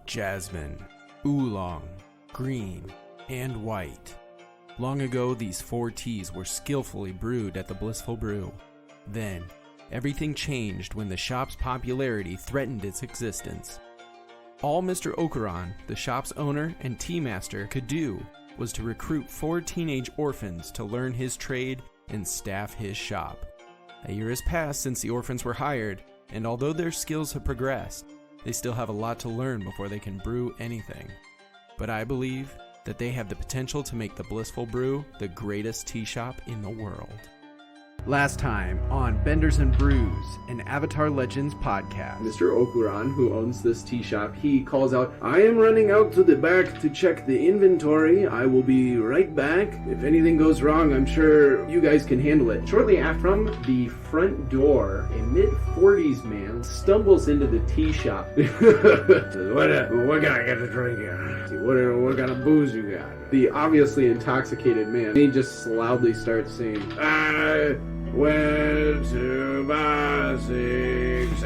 jasmine, oolong, green, and white. Long ago, these 4 teas were skillfully brewed at the Blissful Brew. Then, everything changed when the shop's popularity threatened its existence. All Mr. Okuran, the shop's owner and tea master, could do was to recruit 4 teenage orphans to learn his trade and staff his shop. A year has passed since the orphans were hired, and although their skills have progressed, they still have a lot to learn before they can brew anything. But I believe that they have the potential to make the Blissful Brew the greatest tea shop in the world. Last time on Benders Brews, an Avatar Legends podcast. Mr. Okuran, who owns this tea shop, he calls out, "I am running out to the back to check the inventory. I will be right back. If anything goes wrong, I'm sure you guys can handle it." Shortly after, from the front door, a mid-40s man stumbles into the tea shop. What can I get to drink here? What kind of booze you got? The obviously intoxicated man, he just loudly starts saying, "I went to buy cigs."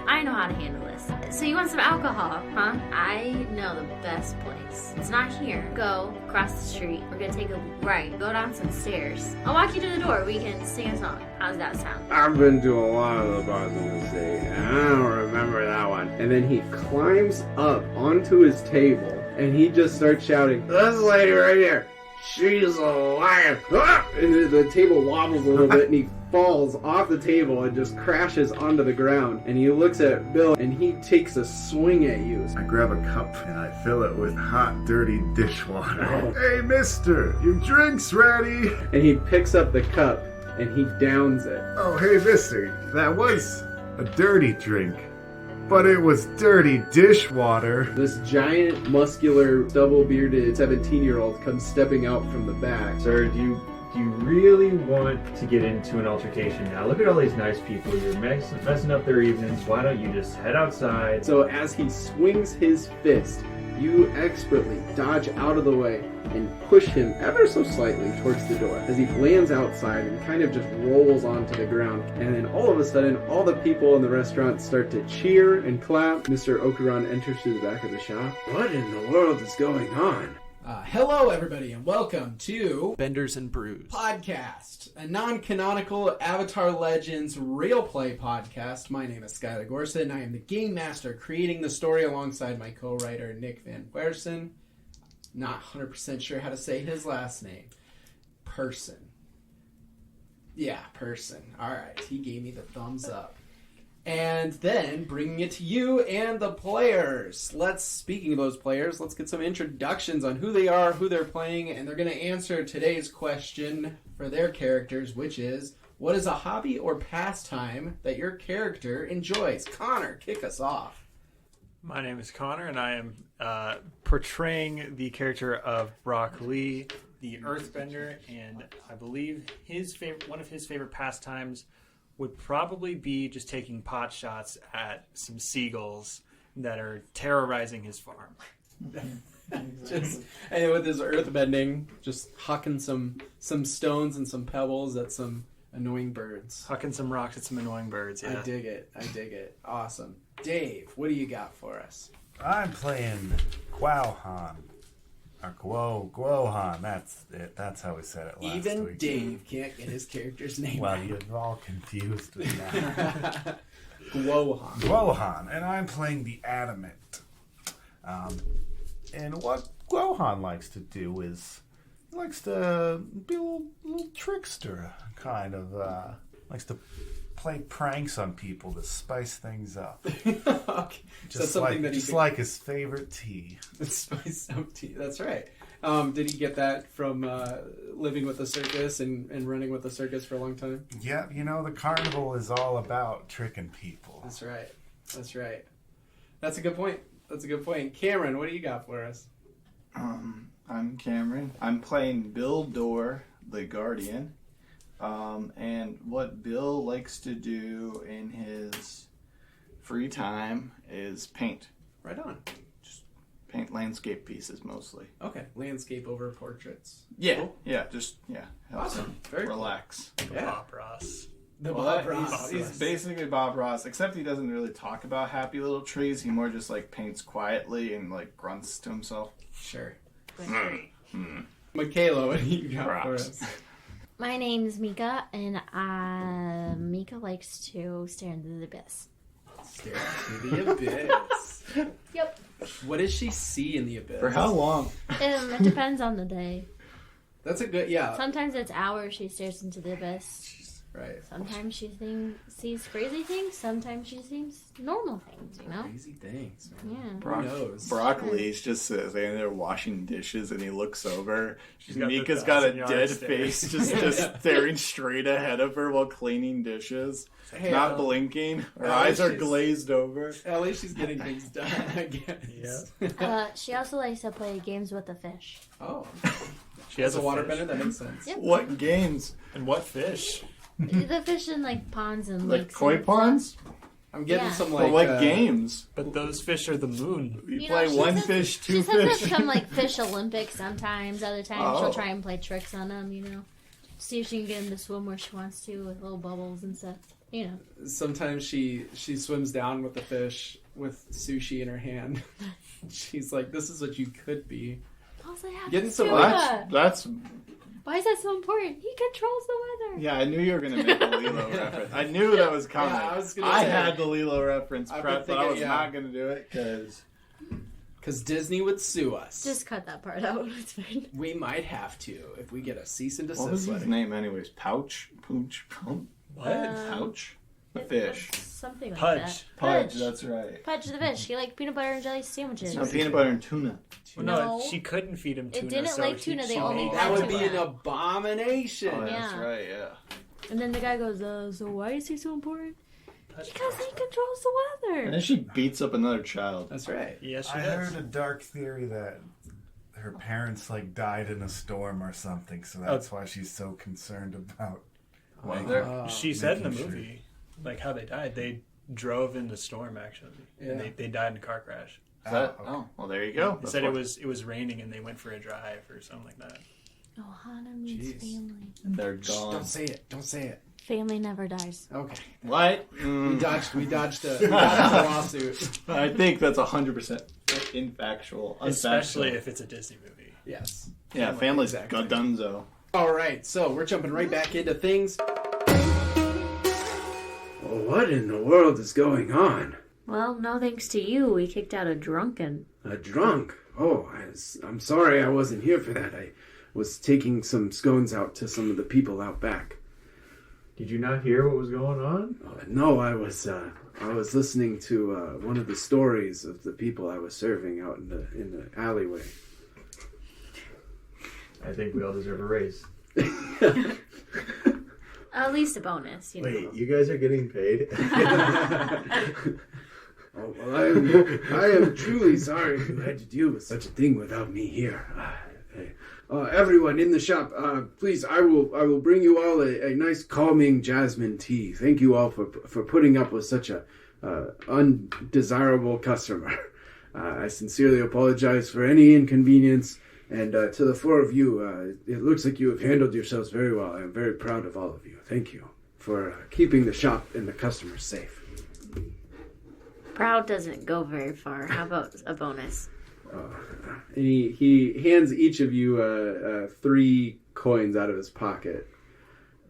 I know how to handle this. So you want some alcohol, huh? I know the best place. It's not here. Go across the street. We're gonna take a right. Go down some stairs. I'll walk you to the door. We can sing a song. How's that sound? I've been to a lot of the bars in the city, and I don't remember that one. And then he climbs up onto his table, and he just starts shouting, "This lady right here, she's a liar!" And the table wobbles a little bit, and he falls off the table and just crashes onto the ground. And he looks at Bill, and he takes a swing at you. I grab a cup and I fill it with hot, dirty dishwater. "Hey, mister, your drink's ready." And he picks up the cup, and he downs it. "Oh, hey, mister, that was a dirty drink, but it was dirty dishwater." This giant, muscular, double-bearded 17-year-old comes stepping out from the back. Sir, do you really want to get into an altercation now? Look at all these nice people. You're messing up their evenings. Why don't you just head outside? So as he swings his fist, you expertly dodge out of the way and push him ever so slightly towards the door as he lands outside and kind of just rolls onto the ground. And then all of a sudden, all the people in the restaurant start to cheer and clap. Mr. Okuran enters through the back of the shop. What in the world is going on? Hello, everybody, and welcome to Benders Brews Podcast, a non-canonical Avatar Legends real play podcast. My name is Skylar Gorsuch, and I am the game master creating the story alongside my co-writer Nick Van Wersen. Not 100% sure how to say his last name. Person. Yeah, Person. All right, he gave me the thumbs up. And then bringing it to you and the players. Speaking of those players, let's get some introductions on who they are, who they're playing, and they're going to answer today's question for their characters, which is, what is a hobby or pastime that your character enjoys? Connor, kick us off. My name is Connor, and I am portraying the character of Brock Lee, the Earthbender, and I believe one of his favorite pastimes would probably be just taking pot shots at some seagulls that are terrorizing his farm. And with his earthbending, just hucking some stones and some pebbles at some annoying birds. Hucking some rocks at some annoying birds, yeah. I dig it. Awesome. Dave, what do you got for us? I'm playing Guohan. Or Guohan, that's it. That's how we said it last Even week. Dave can't get his character's name Well, right. you're all confused with that. Guohan, and I'm playing the Adamant. And what Guohan likes to do is he likes to be a little trickster, kind of. Likes to play pranks on people to spice things up. Okay. Just so like like his favorite tea. Spice up tea. That's right. Did he get that from living with the circus and running with the circus for a long time? Yeah, the carnival is all about tricking people. That's right. That's a good point. Cameron, what do you got for us? I'm Cameron. I'm playing Bill Dorr, the Guardian. And what Bill likes to do in his free time is paint. Right on. Just paint landscape pieces mostly. Okay, landscape over portraits. Yeah, Cool. yeah, just helps Awesome. him Very relax. Cool. Yeah. Bob Ross. The Well, Bob Ross. he's basically Bob Ross, except he doesn't really talk about happy little trees. He more just like paints quietly and like grunts to himself. Sure. Michaela, what do you got for Props. us? My name's Mika, and Mika likes to stare into the abyss. Stare into the abyss. Yep. What does she see in the abyss? For how long? It depends on the day. That's a good, yeah. Sometimes it's hours she stares into the abyss. Right. Sometimes she sees crazy things. Sometimes she sees normal things, you know? Crazy things. Yeah. Who knows? Broccoli's just sitting there washing dishes, and he looks over. got Mika's the got a 1,000-yard dead stare. face, just staring straight ahead of her while cleaning dishes, Hey, not blinking. Her at eyes least are she's- glazed over. At least she's getting things done, I guess. She also likes to play games with the fish. Oh. She has As a fish. waterbender, that makes sense. Yep. What games? And what fish? The fish in like ponds and Like lakes. koi and ponds? I'm getting Yeah. some But like... what games? But those fish are the moon. You You play know, she one says- fish, two She says fish. there's some like fish Olympics sometimes. Other times Oh. she'll try and play tricks on them, you know. See if she can get them to swim where she wants to with little bubbles and stuff. You know. Sometimes she swims down with the fish with sushi in her hand. She's like, this is what you could be. I was like, how Getting does some he do lunch. that? That's Why is that so important? He controls the weather. yeah. I knew you were gonna make a Lilo reference. I knew that was coming. Yeah, I was gonna I say. had the Lilo reference I've been prepped, but I thinking, was yeah. not gonna do it because Because Disney would sue us. Just cut that part out. It's fine. We might have to if we get a cease and what desist was his letter. name anyways? Pouch, Pooch, Pump, What? Pouch, the fish. Something like Pudge. that. Pudge. That's right. Pudge the fish. He liked peanut butter and jelly sandwiches. No, peanut butter and tuna. Well, no, No. she couldn't feed him tuna. didn't so like she- tuna, they she only made- had That would tuna. be an abomination. Oh, that's Yeah. right. Yeah. And then the guy goes, so why is he so important? Pudge. Because he controls the And weather. then she beats up another child. That's right. Yes, she I does. heard a dark theory that her parents like died in a storm or something, so that's why she's so concerned about. Weather. She said in the making sure. movie, like how they died. They drove in the storm actually. Yeah. And they died in a car crash. Is that? okay. Oh, well, there you go. They said it was raining and they went for a drive or something like that. Ohana means Jeez. family. They're Shh, gone. don't say it. Don't say it. Family never dies. Okay. What? We dodged a lawsuit. I think that's 100% infactual. Especially Unfactual. if it's a Disney movie. Yes. Yeah, family's Exactly. Godunzo. All right, so we're jumping right back into things. What in the world is going on? Well, no thanks to you, we kicked out a drunken. A drunk? Oh, I'm sorry I wasn't here for that. I was taking some scones out to some of the people out back. Did you not hear what was going on? No, I was listening to one of the stories of the people I was serving out in the alleyway. I think we all deserve a raise. At least a bonus, you know. Wait, you guys are getting paid? Oh, well, I am truly sorry you had to deal with such a thing without me here. Everyone in the shop, please, I will bring you all a nice calming jasmine tea. Thank you all for putting up with such a undesirable customer. I sincerely apologize for any inconvenience, and to the four of you, it looks like you have handled yourselves very well. I am very proud of all of you. Thank you for keeping the shop and the customers safe. Proud doesn't go very far. How about a bonus? And he hands each of you 3 coins out of his pocket.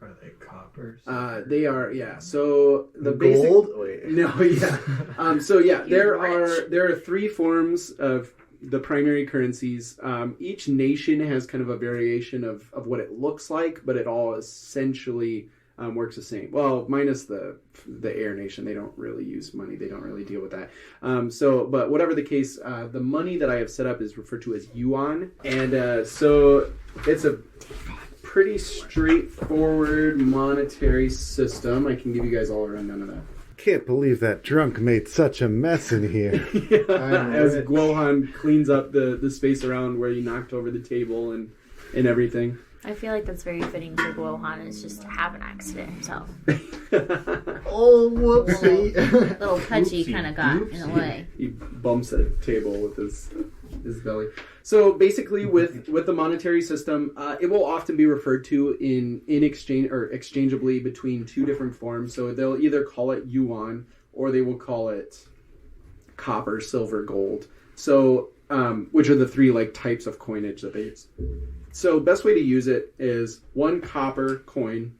Are they coppers? They are, yeah. So the Gold? Wait. No, yeah. So yeah, there are 3 forms of the primary currencies. Each nation has kind of a variation of what it looks like, but it all essentially works the same. Well, minus the Air Nation. They don't really use money. They don't really deal with that. But whatever the case, the money that I have set up is referred to as yuan. And so it's a pretty straightforward monetary system. I can give you guys all a rundown of that. Can't believe that drunk made such a mess in here. As Guohan cleans up the space around where you knocked over the table and everything. I feel like that's very fitting for Guohan is just to have an accident himself. Oh, whoopsie. Little pudgy kind of got in the way. He bumps a table with his his belly. So basically, with the monetary system, it will often be referred to in exchange or exchangeably between two different forms. So they'll either call it yuan or they will call it copper, silver, gold. So which are the three like types of coinage that they use. So best way to use it is 1 copper coin,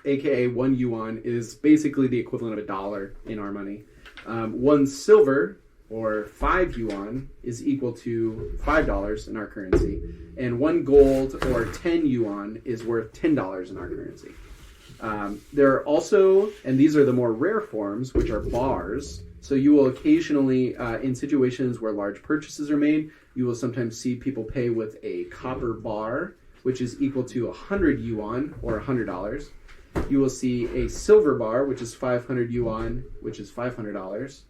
aka 1 yuan, is basically the equivalent of $1 in our money. 1 silver, or 5 yuan, is equal to $5 in our currency. And 1 gold, or 10 yuan, is worth $10 in our currency. There are also, and these are the more rare forms, which are bars. So you will occasionally, in situations where large purchases are made, you will sometimes see people pay with a copper bar, which is equal to 100 yuan, or $100. You will see a silver bar, which is 500 yuan, which is $500,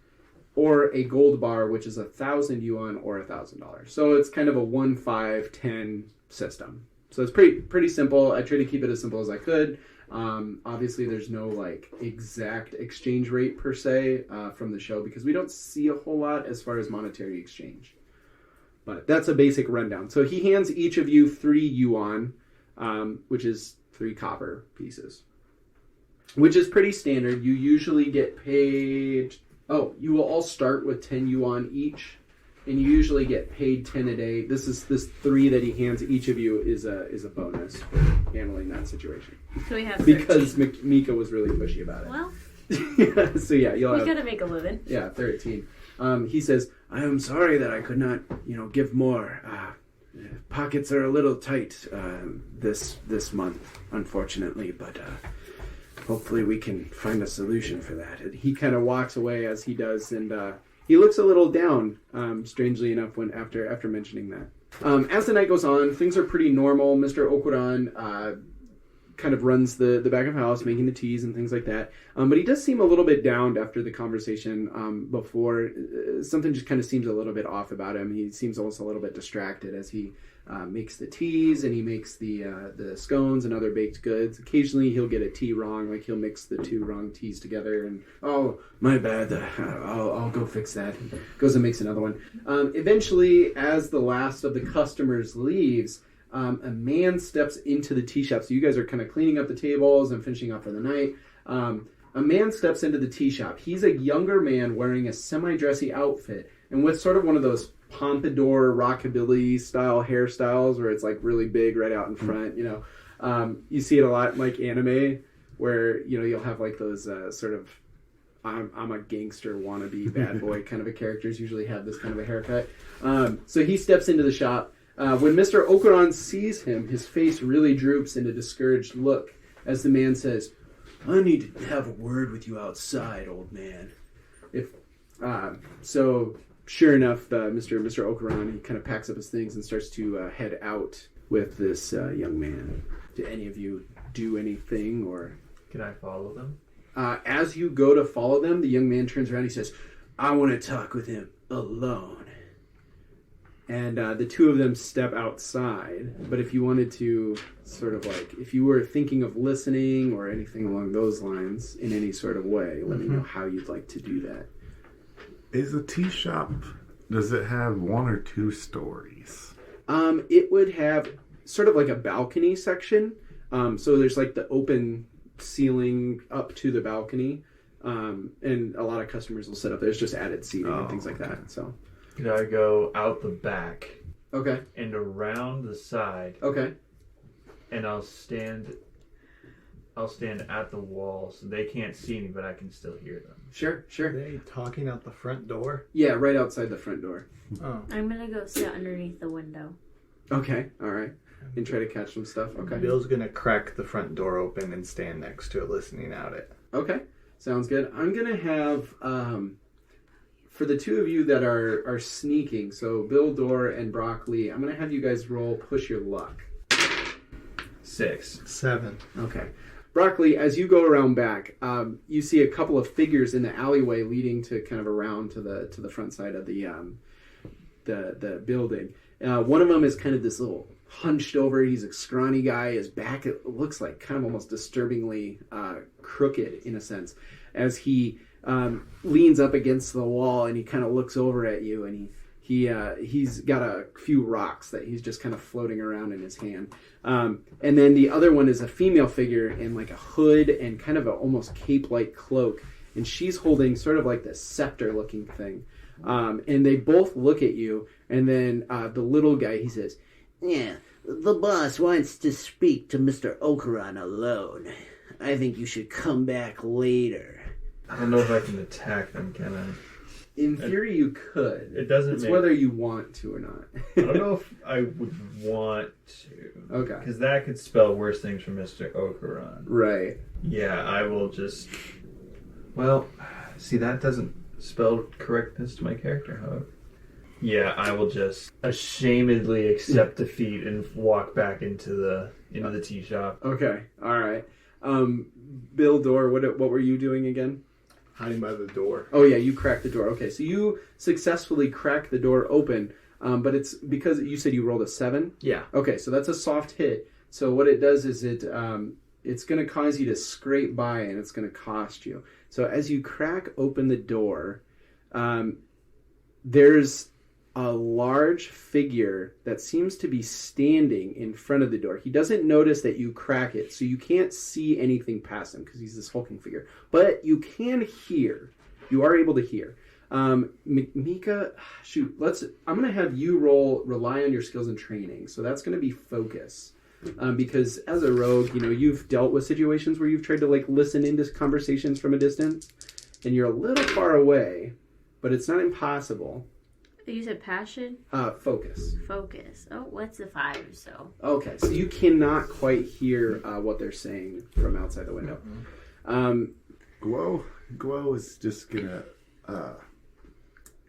or a gold bar, which is 1,000 yuan, or $1,000. So it's kind of a 1, 5, 10 system. So it's pretty simple. I try to keep it as simple as I could. Obviously, there's no like exact exchange rate per se from the show because we don't see a whole lot as far as monetary exchange. But that's a basic rundown. So he hands each of you 3 yuan, which is 3 copper pieces, which is pretty standard. You usually get paid... Oh, you will all start with 10 yuan each, and you usually get paid 10 a day. This 3 that he hands each of you is a bonus for handling that situation. So we have because Mika was really pushy about it. Well, so yeah, you'll we have... gotta make a living. Yeah, 13. He says, I am sorry that I could not, give more. Pockets are a little tight this month, unfortunately, but hopefully we can find a solution for that. And he kind of walks away as he does, and he looks a little down, strangely enough, when after mentioning that. As the night goes on, things are pretty normal. Mr. Okuran kind of runs the back of the house, making the teas and things like that. But he does seem a little bit downed after the conversation before. Something just kind of seems a little bit off about him. He seems almost a little bit distracted as he makes the teas and he makes the scones and other baked goods. Occasionally he'll get a tea wrong, like he'll mix the 2 wrong teas together and, oh, my bad, I'll go fix that. Goes and makes another one. Eventually, as the last of the customers leaves, a man steps into the tea shop. So you guys are kind of cleaning up the tables and finishing up for the night. A man steps into the tea shop. He's a younger man wearing a semi-dressy outfit and with sort of one of those pompadour rockabilly style hairstyles where it's like really big right out in front. You see it a lot in like anime where you'll have like those sort of I'm a gangster wannabe bad boy kind of a characters usually have this kind of a haircut. So he steps into the shop. When Mr. Okuran sees him, his face really droops in a discouraged look as the man says, I need to have a word with you outside, old man. So sure enough, Mr. Okuran, he kind of packs up his things and starts to head out with this young man. Do any of you do anything or... Can I follow them? As you go to follow them, the young man turns around and he says, I want to talk with him alone. And the 2 of them step outside. But if you wanted to sort of like, if you were thinking of listening or anything along those lines in any sort of way, let me know how you'd like to do that. Is a tea shop, does it have 1 or 2 stories? It would have sort of like a balcony section. So there's like the open ceiling up to the balcony. And a lot of customers will sit up there. There's just added seating and things like that. So... Could I go out the back? Okay. And around the side. Okay. And I'll stand at the wall so they can't see me, but I can still hear them. Sure. Are they talking out the front door? Yeah, right outside the front door. Oh. I'm gonna go sit underneath the window. Okay, all right. And try to catch some stuff. Okay. Bill's gonna crack the front door open and stand next to it, listening out it. Okay, sounds good. I'm gonna have for the 2 of you that are sneaking, so Bill Dorr and Brock Lee, I'm gonna have you guys roll push your luck. 6. 7. Okay. Broccoli, as you go around back, you see a couple of figures in the alleyway leading to kind of around to the front side of the building. One of them is kind of this little hunched over. He's a scrawny guy. His back looks like kind of almost disturbingly crooked in a sense, as he leans up against the wall and he kind of looks over at you and He's got a few rocks that he's just kind of floating around in his hand. And then the other one is a female figure in like a hood and kind of a almost cape-like cloak. And she's holding sort of like this scepter-looking thing. And they both look at you. And then the little guy, he says, Yeah, the boss wants to speak to Mr. Okuran alone. I think you should come back later. I don't know if I can attack them, can I? in theory, you could. It doesn't It's make... whether you want to or not. I don't know if I would want to. Okay. Because that could spell worse things for Mr. Okuran. Right. Yeah, I will just... Well, see, that doesn't spell correctness to my character, however. Yeah, I will just ashamedly accept defeat and walk back into the tea shop. Okay. All right. Bill Dorr, what were you doing again? Hiding by the door. Oh yeah, you cracked the door. Okay, so you successfully cracked the door open, but it's because you said you rolled a 7? Yeah. Okay, so that's a soft hit. So what it does is it's going to cause you to scrape by, and it's going to cost you. So as you crack open the door, there's a large figure that seems to be standing in front of the door. He doesn't notice that you crack it, so you can't see anything past him because he's this hulking figure. But you can hear. You are able to hear. Mika, shoot, I'm going to have you rely on your skills and training. So that's going to be focus. Because as a rogue, you've dealt with situations where you've tried to listen into conversations from a distance, and you're a little far away, but it's not impossible. You said passion? Focus. Focus. Oh, what's the 5 or so? Okay, so you cannot quite hear what they're saying from outside the window. Glow is just gonna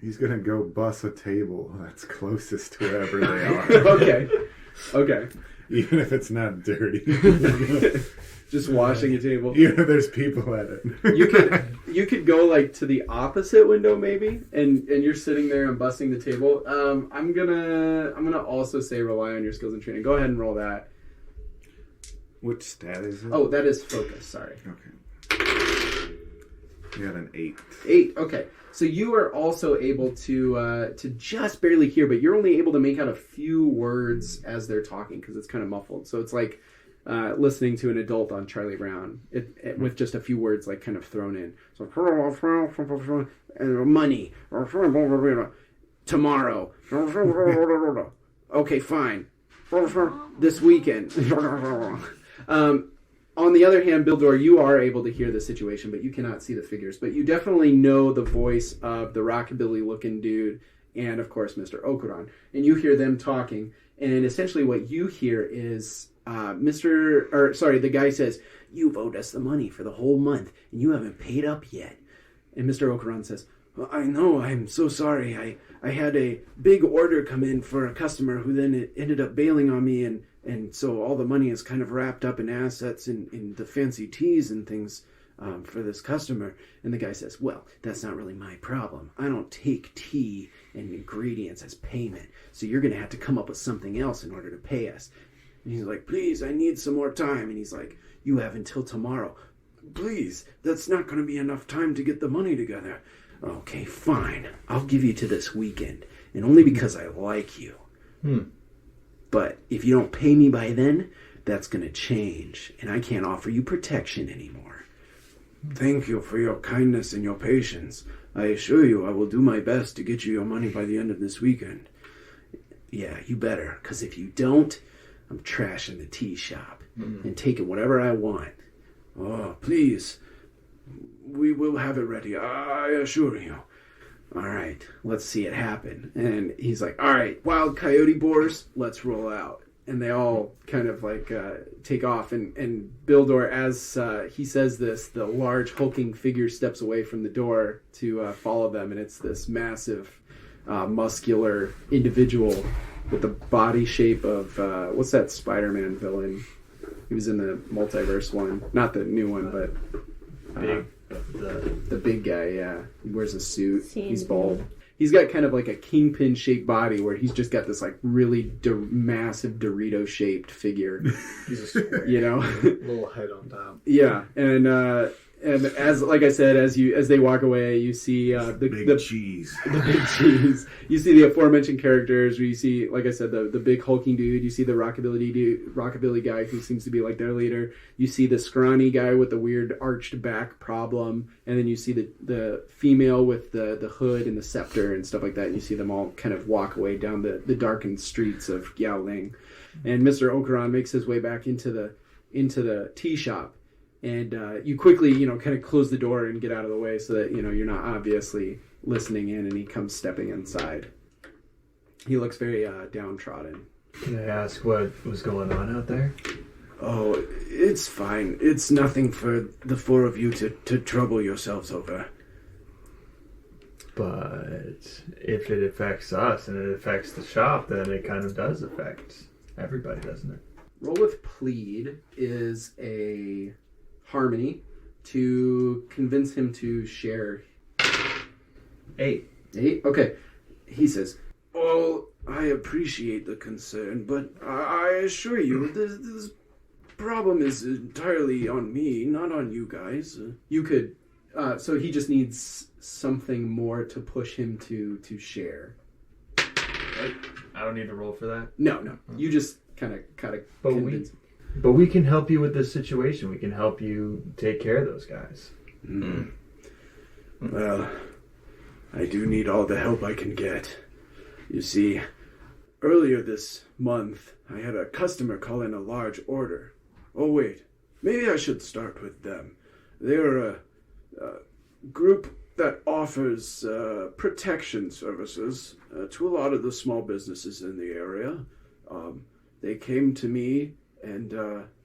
he's gonna go bust a table that's closest to wherever they are. Okay. Even if it's not dirty. Just washing a table. Even if there's people at it. You could go to the opposite window maybe, and you're sitting there and busting the table. I'm gonna also say rely on your skills and training. Go ahead and roll that. Which stat is it? Oh, that is focus. Sorry. Okay. You got an 8. 8. Okay. So you are also able to just barely hear, but you're only able to make out a few words as they're talking because it's kind of muffled. So it's like listening to an adult on Charlie Brown with just a few words kind of thrown in. So money tomorrow. Okay, fine. This weekend. On the other hand, Bildor, you are able to hear the situation, but you cannot see the figures. But you definitely know the voice of the rockabilly-looking dude and, of course, Mr. Okuran. And you hear them talking. And essentially what you hear is the guy says, "You've owed us the money for the whole month, and you haven't paid up yet." And Mr. Okuran says, "I know, I'm so sorry. I had a big order come in for a customer who then ended up bailing on me, and so all the money is kind of wrapped up in assets in the fancy teas and things for this customer." And the guy says, "Well, that's not really my problem. I don't take tea and ingredients as payment, so you're going to have to come up with something else in order to pay us." And he's like, "Please, I need some more time." And he's like, "You have until tomorrow." "Please, that's not going to be enough time to get the money together." "Okay, fine. I'll give you to this weekend, and only because I like you. But if you don't pay me by then, that's going to change, and I can't offer you protection anymore." "Thank you for your kindness and your patience. I assure you I will do my best to get you your money by the end of this weekend." "Yeah, you better, because if you don't, I'm trashing the tea shop and taking whatever I want." "Oh, please. We will have it ready, I assure you." "All right, let's see it happen." And he's like, "All right, wild coyote boars, let's roll out." And they all kind of take off. And Bildor, as he says this, the large hulking figure steps away from the door to follow them. And it's this massive, muscular individual with the body shape of, what's that Spider-Man villain? He was in the multiverse one. Not the new one, but... The big guy, yeah. He wears a suit. He's bald. He's got kind of a kingpin-shaped body where he's just got this really massive Dorito-shaped figure. He's a square. You know? Little head on top. Yeah, and And like I said, as they walk away, you see the Big cheese. The big cheese. You see the aforementioned characters. You see, like I said, the big hulking dude. You see the rockabilly guy who seems to be like their leader. You see the scrawny guy with the weird arched back problem, and then you see the female with the hood and the scepter and stuff like that. And you see them all kind of walk away down the darkened streets of Yaoling. And Mr. Okuran makes his way back into the tea shop. And you quickly, kind of close the door and get out of the way so that, you're not obviously listening in, and he comes stepping inside. He looks very downtrodden. Can I ask what was going on out there? Oh, it's fine. It's nothing for the four of you to trouble yourselves over. But if it affects us and it affects the shop, then it kind of does affect everybody, doesn't it? Roll with plead is a harmony to convince him to share. 8. Okay. He says, "Well, I appreciate the concern, but I assure you this problem is entirely on me, not on you guys. You could..." So he just needs something more to push him to share. Right? I don't need to roll for that? No. You just kind of convince him. But we can help you with this situation. We can help you take care of those guys. Mm. Well, I do need all the help I can get. You see, earlier this month, I had a customer call in a large order. Oh, wait. Maybe I should start with them. They're a group that offers protection services to a lot of the small businesses in the area. They came to me and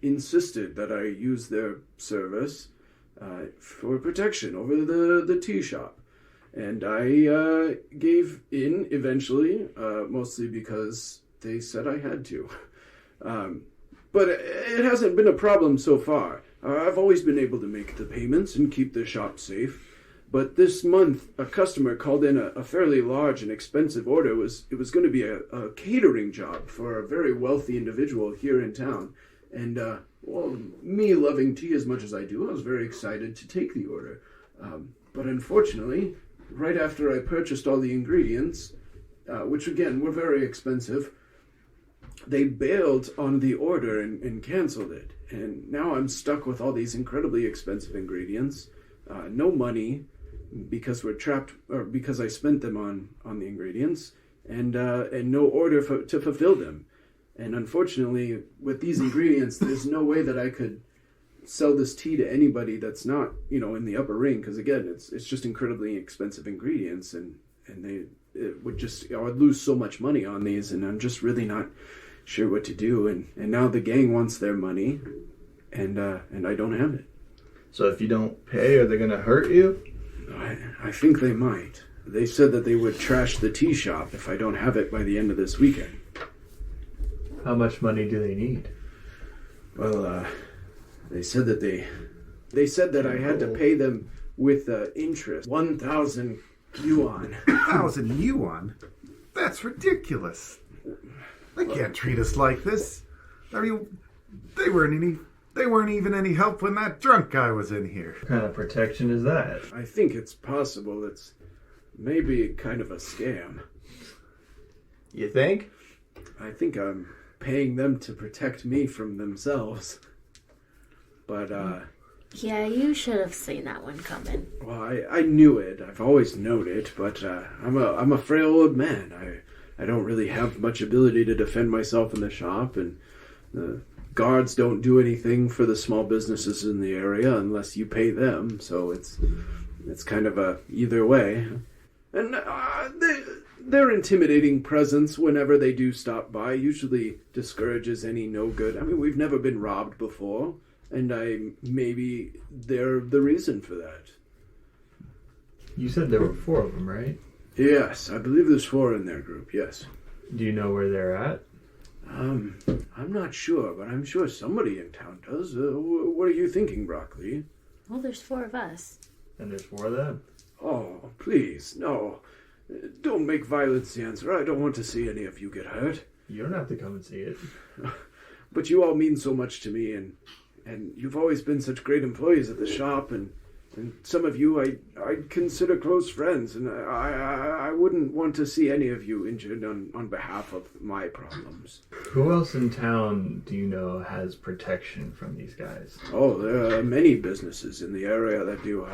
insisted that I use their service for protection over the tea shop. And I gave in eventually, mostly because they said I had to. But it hasn't been a problem so far. I've always been able to make the payments and keep the shop safe. But this month, a customer called in a fairly large and expensive order. It was going to be a catering job for a very wealthy individual here in town. And, me loving tea as much as I do, I was very excited to take the order. But unfortunately, right after I purchased all the ingredients, which again were very expensive, they bailed on the order and canceled it. And now I'm stuck with all these incredibly expensive ingredients, no money, because we're trapped, or because I spent them on the ingredients, and no order to fulfill them. And unfortunately, with these ingredients, there's no way that I could sell this tea to anybody that's not, in the upper ring, because again, it's just incredibly expensive ingredients, and I would lose so much money on these, and I'm just really not sure what to do. And now the gang wants their money, and I don't have it. So if you don't pay, are they going to hurt you? I think they might. They said that they would trash the tea shop if I don't have it by the end of this weekend. How much money do they need? Well, they said that I had to pay them with interest. 1,000 yuan. 1,000 yuan? That's ridiculous. They can't treat us like this. I mean, they weren't even any help when that drunk guy was in here. What kind of protection is that? I think it's possible it's maybe kind of a scam. You think? I think I'm paying them to protect me from themselves. But, Yeah, you should have seen that one coming. Well, I knew it. I've always known it, but I'm a frail old man. I don't really have much ability to defend myself in the shop, and the guards don't do anything for the small businesses in the area unless you pay them, so it's kind of a either way. And their intimidating presence whenever they do stop by usually discourages any no good. I mean, we've never been robbed before, and maybe they're the reason for that. You said there were 4 of them, right? Yes, I believe there's 4 in their group, yes. Do you know where they're at? I'm not sure, but I'm sure somebody in town does. What are you thinking, Broccoli? Well, there's 4 of us. And there's 4 of them. Oh, please, no. Don't make violence the answer. I don't want to see any of you get hurt. You don't have to come and see it. But you all mean so much to me, and you've always been such great employees at the shop, and And some of you I consider close friends, and I wouldn't want to see any of you injured on behalf of my problems. Who else in town do you know has protection from these guys? Oh, there are many businesses in the area that do.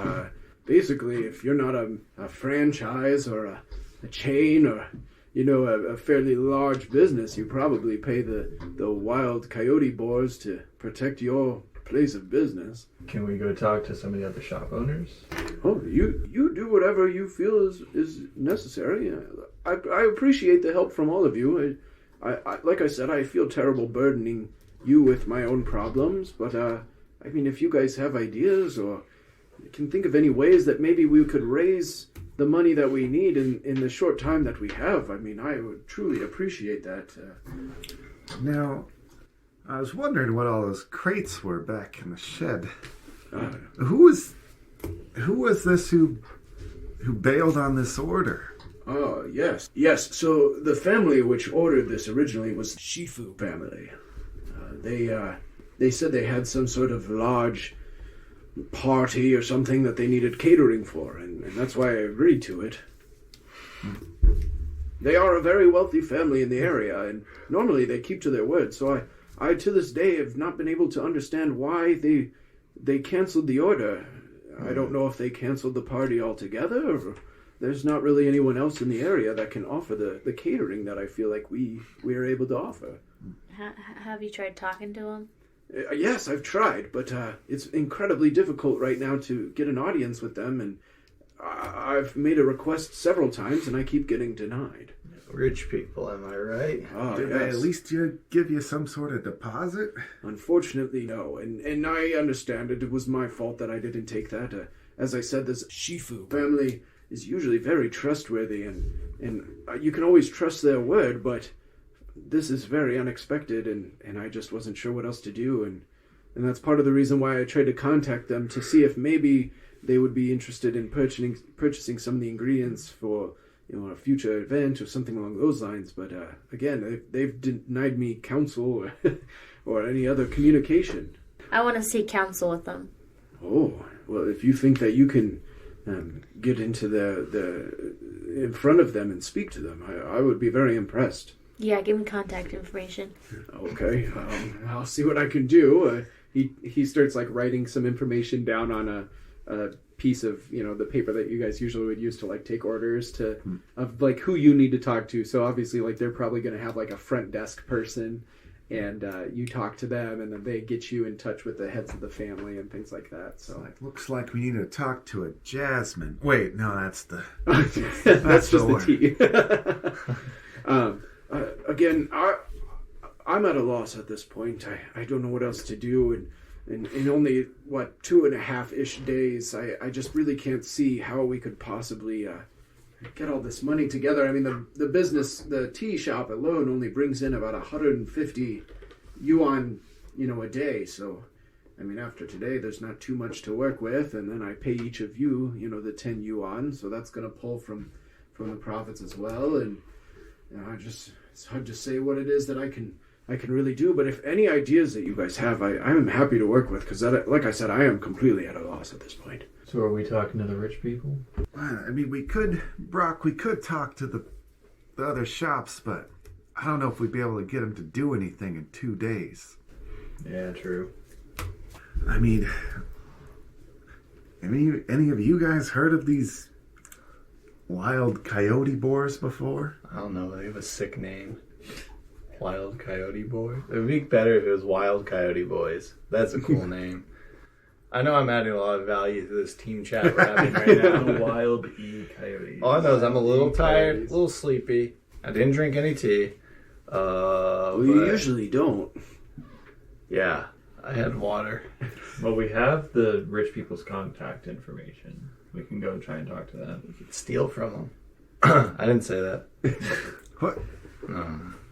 Basically, if you're not a franchise or a chain or, a fairly large business, you probably pay the wild coyote boars to protect your place of business. Can we go talk to some of the other shop owners? Oh, you do whatever you feel is necessary. I appreciate the help from all of you. I like I said, I feel terrible burdening you with my own problems, but if you guys have ideas or can think of any ways that maybe we could raise the money that we need in the short time that we have, I would truly appreciate that. Now, I was wondering what all those crates were back in the shed. Who was this who bailed on this order? Oh, yes. Yes, so the family which ordered this originally was the Shifu family. They said they had some sort of large party or something that they needed catering for, and that's why I agreed to it. They are a very wealthy family in the area, and normally they keep to their word, so I to this day have not been able to understand why they canceled the order. I don't know if they canceled the party altogether, or there's not really anyone else in the area that can offer the catering that I feel like we are able to offer. Have you tried talking to them? Yes, I've tried, but it's incredibly difficult right now to get an audience with them, and I've made a request several times, and I keep getting denied. Rich people, am I right? Oh, Did they at least give you some sort of deposit? Unfortunately, no, and I understand it was my fault that I didn't take that. As I said, this Shifu family is usually very trustworthy, and you can always trust their word, but this is very unexpected, and I just wasn't sure what else to do, and that's part of the reason why I tried to contact them to see if maybe they would be interested in purchasing some of the ingredients for a future event or something along those lines. But again, they've denied me counsel or any other communication. I want to seek counsel with them. Oh, well, if you think that you can get into in front of them and speak to them, I would be very impressed. Yeah, give me contact information. Okay, I'll see what I can do. He starts writing some information down on a piece of the paper that you guys usually would use to take orders of who you need to talk to. So obviously they're probably going to have a front desk person, and you talk to them, and then they get you in touch with the heads of the family and things like that. So it looks like we need to talk to a Jasmine. Wait, no, that's the that's just the tea. Again, I'm at a loss at this point. I don't know what else to do, and in only 2.5-ish days, I just really can't see how we could possibly get all this money together. The business, the tea shop alone, only brings in about 150 yuan, a day. So, after today, there's not too much to work with, and then I pay each of you, the 10 yuan. So that's going to pull from the profits as well, and it's hard to say what it is that I can really do, but if any ideas that you guys have, I'm happy to work with, because like I said, I am completely at a loss at this point. So are we talking to the rich people? We could talk to the other shops, but I don't know if we'd be able to get them to do anything in 2 days. Yeah, true. Any of you guys heard of these wild coyote boars before? I don't know, they have a sick name. Wild Coyote Boy. It would be better if it was Wild Coyote Boys. That's a cool name. I know I'm adding a lot of value to this team chat we're having right now. Wild Coyotes. All I know is I'm a little tired, a little sleepy. I didn't drink any tea. You usually don't. Yeah, I had water. Well, we have the rich people's contact information. We can go try and talk to them. We could steal from them. I didn't say that. What?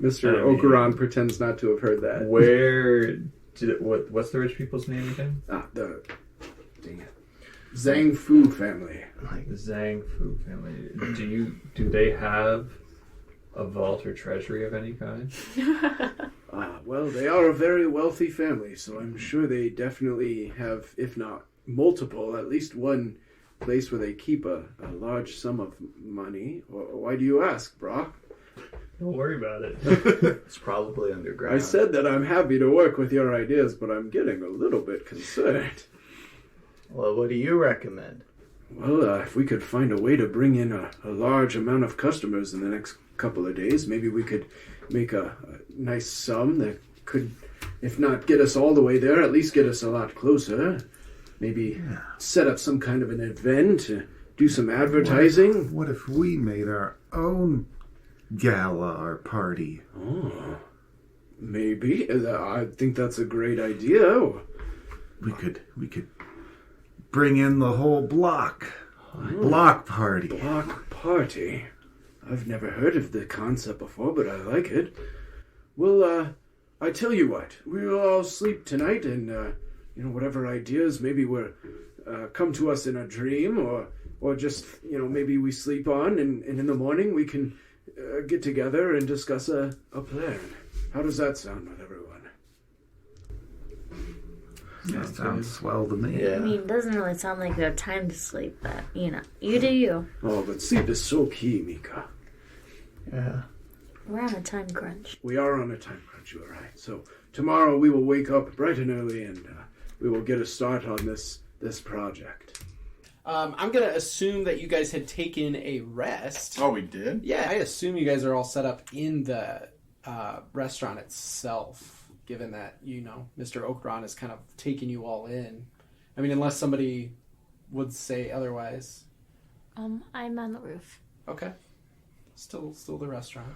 Mr. Okuran pretends not to have heard that. What's the rich people's name again? Dang it. Zhang Fu family. The Zhang Fu family. Do they have a vault or treasury of any kind? Well, they are a very wealthy family, so I'm sure they definitely have, if not multiple, at least one place where they keep a large sum of money. Why do you ask, Brock? Don't worry about it. It's probably underground. I said that I'm happy to work with your ideas, but I'm getting a little bit concerned. Well, what do you recommend? Well, if we could find a way to bring in a large amount of customers in the next couple of days, maybe we could make a nice sum that could, if not get us all the way there, at least get us a lot closer. Maybe set up some kind of an event, do some advertising. What if we made our own gala or party? Oh, maybe. I think that's a great idea. We could bring in the whole block. Block party. Block party. I've never heard of the concept before, but I like it. Well, I tell you what, we'll all sleep tonight, and whatever ideas maybe come to us in a dream, or just maybe we sleep on, and in the morning we can get together and discuss a plan. How does that sound with everyone? That sounds swell to me. I mean, it doesn't really sound like we have time to sleep, but, you do you. Oh, but sleep is so key, Mika. Yeah. We're on a time crunch. We are on a time crunch, you're right. So tomorrow we will wake up bright and early, and we will get a start on this project. I'm going to assume that you guys had taken a rest. Oh, we did? Yeah, I assume you guys are all set up in the restaurant itself, given that, Mr. Okuran has kind of taken you all in. I mean, unless somebody would say otherwise. I'm on the roof. Okay. Still the restaurant.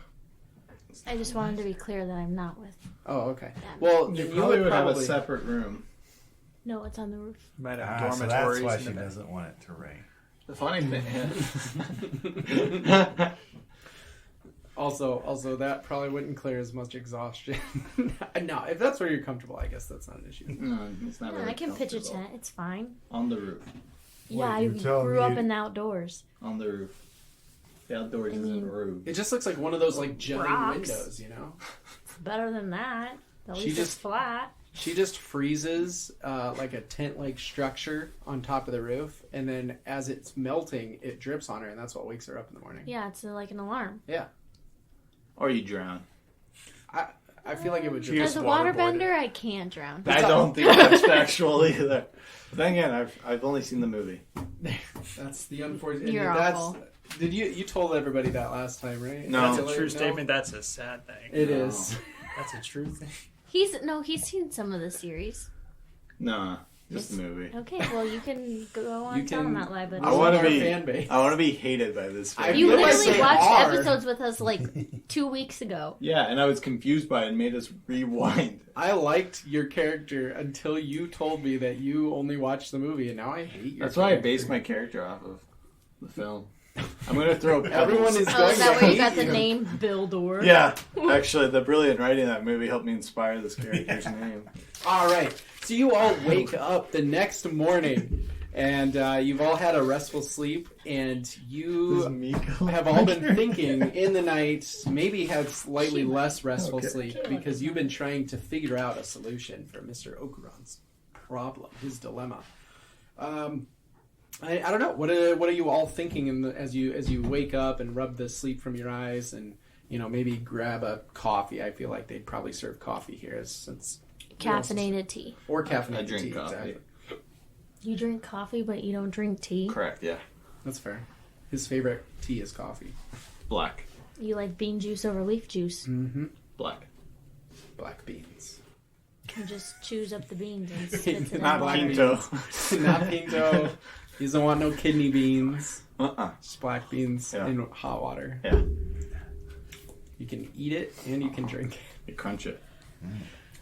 I just wanted to be clear that I'm not with. Oh, okay. Well, You then probably would would have a separate room. No, it's on the roof. Might have So dormitories. that's why in she the back. doesn't want it to rain. The funny thing Also, that probably wouldn't clear as much exhaustion. No, if that's where you're comfortable, I guess that's not an issue. No, it's not Yeah, really I can pitch a comfortable. tent. It's fine. On the roof. Yeah, I you tell grew up me- in the outdoors. On the roof. The outdoors is in the roof. It just looks like one of those jutting Rocks. windows, It's better than that. At She least it's just- flat. She just freezes like a tent-like structure on top of the roof, and then as it's melting, it drips on her, and that's what wakes her up in the morning. Yeah, it's like an alarm. Yeah. Or you drown. I feel like it would She drip. As gets a waterbender, I can't drown. I don't think that's factual either. But then again, I've only seen the movie. That's the unfortunate. You're awful. Did you told everybody that last time, right? No. That's a true No? statement. That's a sad thing. It is. That's a true thing. He's seen some of the series. No, just the movie. Okay, well you can go on You tell him can- that lie, but I want to Our be. fan base. I want to be hated by this. I fan you feel base. like literally they watched are. episodes with us like 2 weeks ago. Yeah, and I was confused by it and made us rewind. I liked your character until you told me that you only watched the movie, and now I hate your That's why I character. based my character off of the film. I'm gonna throw pebbles. Everyone is Oh, going is that to where you hate got the you. name Bill Door? Yeah, actually, the brilliant writing of that movie helped me inspire this character's name. All right. So you all wake up the next morning, and you've all had a restful sleep, and you Miko. have all been thinking in the night, maybe had slightly less restful sleep, because you've been trying to figure out a solution for Mr. Okuran's problem, his dilemma. I don't know. What are you all thinking as you wake up and rub the sleep from your eyes, and maybe grab a coffee? I feel like they'd probably serve coffee here, since Caffeinated tea. or caffeinated I drink tea. coffee. Exactly. You drink coffee, but you don't drink tea. Correct. Yeah, That's fair. His favorite tea is coffee. black, You like bean juice over leaf juice. Mm-hmm. black. Black beans. You just choose up the beans and spit it Not out. black pinto. Not pinto. He doesn't want no kidney beans. Uh-uh. Just black beans Yeah. in hot water. Yeah, You can eat it and you can drink it. you crunch it.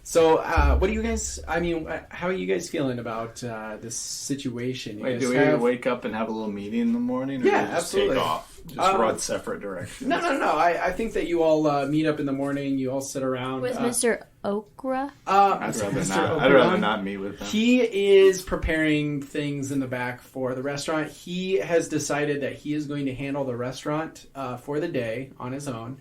So, what do you guys? I mean, how are you guys feeling about this situation? You Wait, guys do we have- wake up and have a little meeting in the morning? Or Yeah, do we just absolutely. Take off. Just run separate directions. No. I think that you all meet up in the morning. You all sit around With Mr. Okra. I'd rather Mr. not. I'd rather Okuran. not meet with them. He is preparing things in the back for the restaurant. He has decided that he is going to handle the restaurant for the day on his own,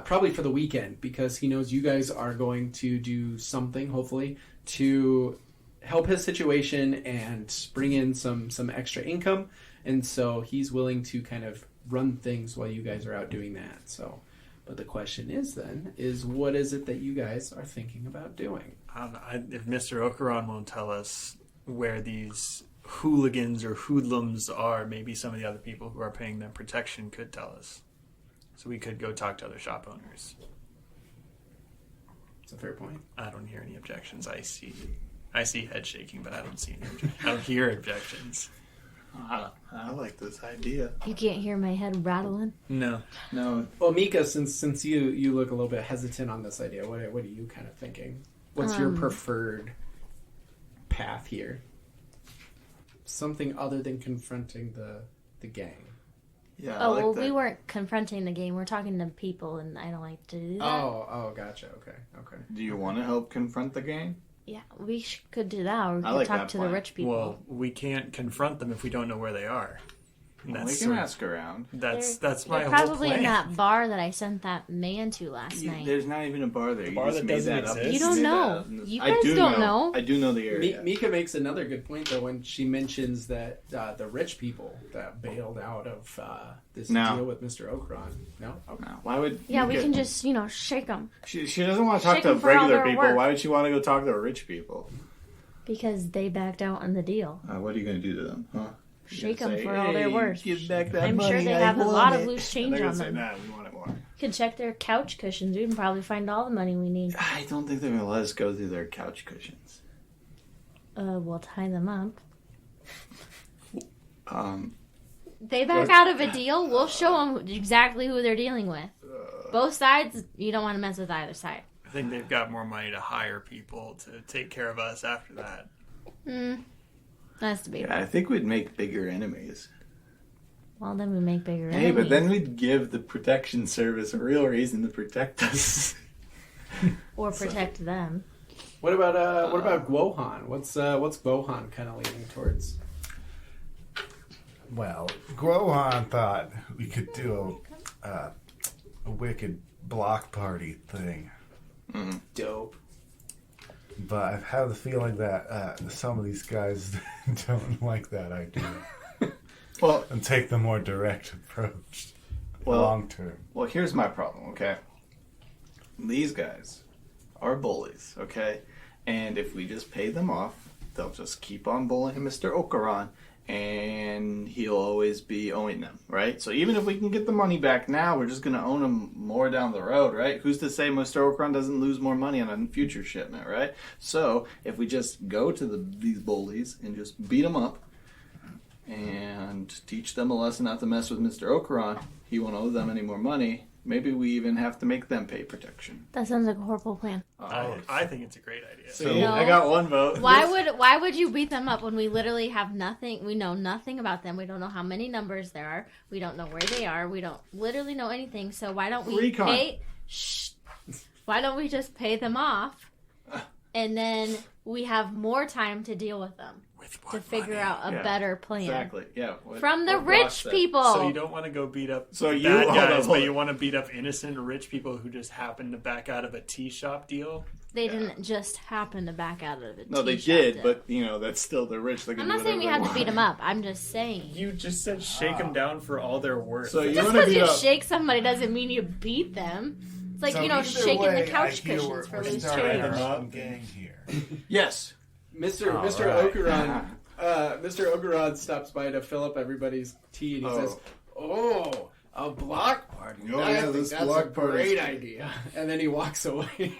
probably for the weekend, because he knows you guys are going to do something, hopefully, to help his situation and bring in some extra income, and so he's willing to kind of run things while you guys are out doing that. So, but the question is what is it that you guys are thinking about doing? If Mr. Okuran won't tell us where these hooligans or hoodlums are, maybe some of the other people who are paying them protection could tell us. So we could go talk to other shop owners. It's a fair point. I don't hear any objections. I see head shaking, but I don't see any objections. I don't hear objections. I like this idea. You can't hear my head rattling? No. Well, Mika, since you look a little bit hesitant on this idea, what are you kind of thinking? What's your preferred path here? Something other than confronting the gang. Yeah. Oh, well, we weren't confronting the game. We're talking to people, and I don't like to do that. Oh, gotcha. Okay. Do you want to help confront the gang? Yeah, we could do that, or we I could like talk that to the plan. rich people. Well, we can't confront them if we don't know where they are. We can ask around. That's my They're whole probably plan. in that bar that I sent that man to last night. There's not even a bar there. You bar just that made doesn't that up. exist? You don't made know. that up. You I guys do don't know. I do know the area. Mika makes another good point, though, when she mentions that the rich people that bailed out of this No. deal with Mr. Okuran. No? Okay. No, why would? Yeah, we Mika- can just, shake them. She doesn't want to talk Shake to 'em for all regular their people. work. Why would she want to go talk to rich people? Because they backed out on the deal. What are you going to do to them? Huh? Shake them for all their worth. Give back that I'm money. sure they I have a want lot of it. loose And change they're gonna on say, them. Nah, we want it more. You can check their couch cushions. We can probably find all the money we need. I don't think they're going to let us go through their couch cushions. We'll tie them up. They back What? out of a deal, we'll show them exactly who they're dealing with. Both sides, you don't want to mess with either side. I think they've got more money to hire people to take care of us after that. That's debatable. Yeah, I think we'd make bigger enemies. Well, then we make bigger Hey, enemies. but then we'd give the protection service a real reason to protect us. Or protect them. What about Guohan? What's Guohan kind of leaning towards? Well, Guohan thought we could do a wicked block party thing. Dope. But I have the feeling that some of these guys don't like that idea. Well, and take the more direct approach. Well- Long term. Well, here's my problem, okay? These guys are bullies, okay? And if we just pay them off, they'll just keep on bullying Mr. Okuran, and he'll always be owing them, right? So even if we can get the money back now, we're just going to own him more down the road, right? Who's to say Mr. Okuran doesn't lose more money on a future shipment, right? So if we just go to these bullies and just beat them up, and teach them a lesson not to mess with Mr. Okuran, he won't owe them any more money. Maybe we even have to make them pay protection. That sounds like a horrible plan. I think it's a great idea. See, No. I got one vote. Why would you beat them up when we literally have nothing? We know nothing about them. We don't know how many numbers there are. We don't know where they are. We don't literally know anything. So why don't we Recon. pay? Why don't we just pay them off, and then we have more time to deal with them to figure out a Yeah, better plan Exactly, yeah. from the what Brock rich said. people. So you don't want to go beat up So the you- bad hold on, guys, hold but on. you want to beat up innocent rich people who just happen to back out of a tea shop deal? They didn't just happen to back out of it. No, they did, but that's still the rich. They can I'm do not saying we whatever have they to beat want. them up. I'm just saying. You just said shake them down for all their worth. So you Just want to because beat you up? shake somebody doesn't mean you beat them. It's like, So either shaking way, the couch I hear cushions for we're loose starting change. our own gang here. Yes. Mr. All Mr. right. Okuran, Mr. Okuran stops by to fill up everybody's tea, and he says, "Oh, a block party! Oh, I yeah, think this that's block a party's great good." idea." And then he walks away.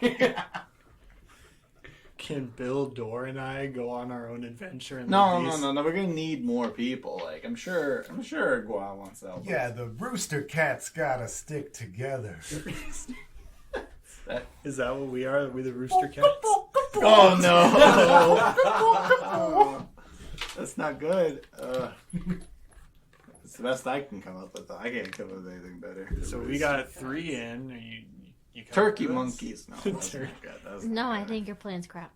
Can Bill Dorr and I go on our own adventure? And No. leave these- We're gonna need more people. Like I'm sure Guan wants to help. Yeah, the rooster cats gotta stick together. Is that what we are? Are we the rooster cats? Oh no! That's not good. It's the best I can come up with. I can't come up with anything better. So we got 3 in. Are you coming Turkey with us? monkeys. No, that's not good. That's No, not I good. think your plan's crap.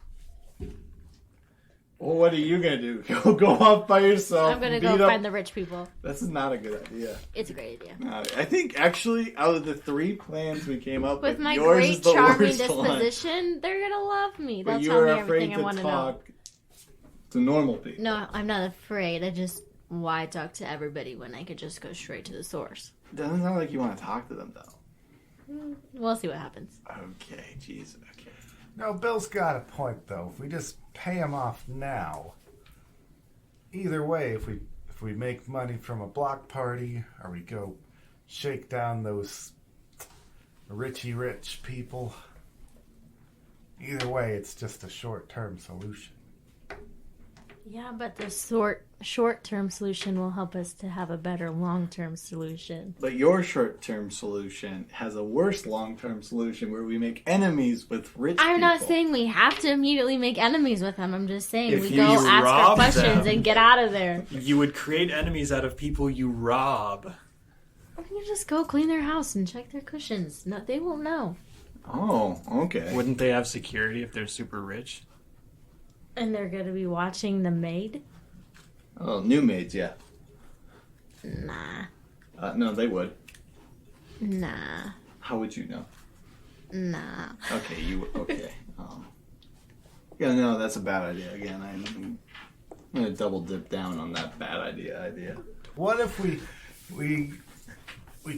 Well, what are you gonna do? Go off by yourself? I'm gonna beat go up- find the rich people. This is not a good idea. It's a great idea. No, I think actually, out of the 3 plans we came up With my yours is great the charming worst one. disposition, they're gonna love me. But They'll you tell were me afraid everything I to want to know. talk to normal people. No, I'm not afraid. Why talk to everybody when I could just go straight to the source? Doesn't sound like you want to talk to them, though. We'll see what happens. Okay, jeez, okay. No, Bill's got a point, though. If we just pay him off now, either way, if we make money from a block party, or we go shake down those richy rich people, either way, it's just a short-term solution. Yeah, but the short-term solution will help us to have a better long-term solution. But your short-term solution has a worse long-term solution where we make enemies with rich people. I'm not saying we have to immediately make enemies with them. I'm just saying If we you go ask our rob questions them, and get out of there. You would create enemies out of people you rob. You just go clean their house and check their cushions. No, they won't know. Oh, okay. Wouldn't they have security if they're super rich? And they're going to be watching the maid? Oh, new maids, yeah. Nah. No, they would. Nah. How would you know? Nah. Okay, okay. Yeah, no, that's a bad idea. Again, I'm gonna double dip down on that bad idea. What if we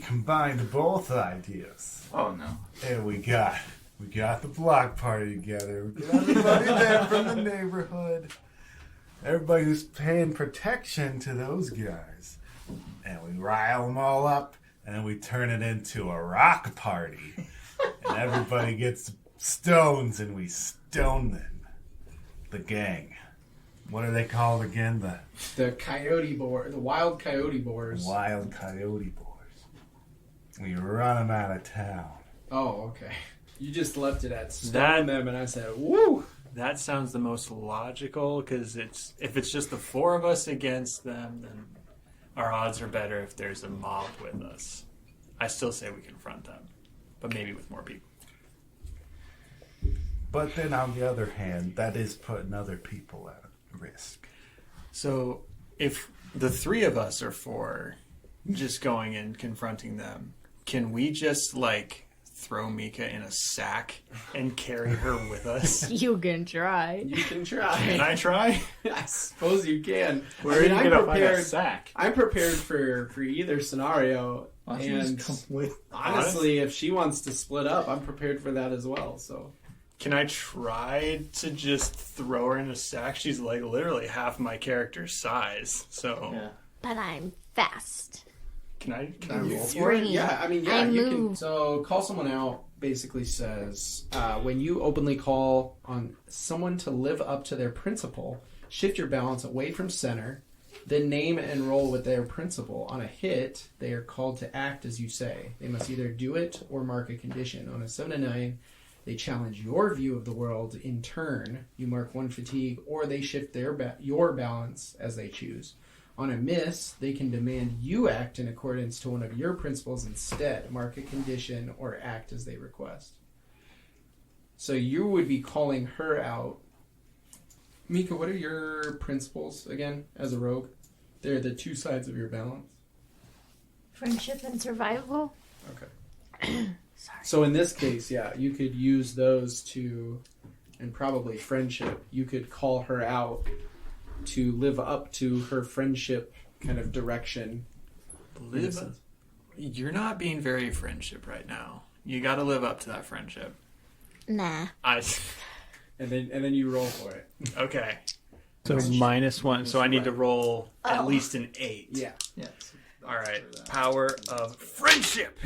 combined both ideas? Oh no. And we got the block party together. We got everybody there from the neighborhood. Everybody who's paying protection to those guys. And we rile them all up, and then we turn it into a rock party. And everybody gets stones, and we stone them. The gang. What are they called again? The coyote boar, the wild coyote boars. Wild coyote boars. We run them out of town. Oh, okay. You just left it at stone them, and I said, woo! That sounds the most logical, because if it's just the four of us against them, then our odds are better if there's a mob with us. I still say we confront them, but maybe with more people. But then on the other hand, that is putting other people at risk. So if the three of us are for just going and confronting them, can we just throw Mika in a sack and carry her with us? You can try. You can try. Can I try? I suppose you can. Where are you going to find a sack? I'm prepared for either scenario. And honestly, if she wants to split up, I'm prepared for that as well. So, can I try to just throw her in a sack? She's literally half my character's size. So, yeah. But I'm fast. Can I roll for it? Yeah, you can. So, call someone out basically says when you openly call on someone to live up to their principle, shift your balance away from center, then name and roll with their principle. On a hit, they are called to act as you say. They must either do it or mark a condition. On a 7 to 9, they challenge your view of the world. In turn, you mark 1 fatigue, or they shift your balance as they choose. On a miss, they can demand you act in accordance to one of your principles instead, mark a condition, or act as they request. So you would be calling her out. Mika, what are your principles, again, as a rogue? They're the two sides of your balance. Friendship and survival? Okay. Sorry. So in this case, yeah, you could use those to, and probably friendship, you could call her out to live up to her friendship kind of direction. You're not being very friendship right now. You got to live up to that friendship. Nah. And then you roll for it. Okay. So -1. So I need to roll at least an 8. Yeah. Yes. All right. Power of friendship.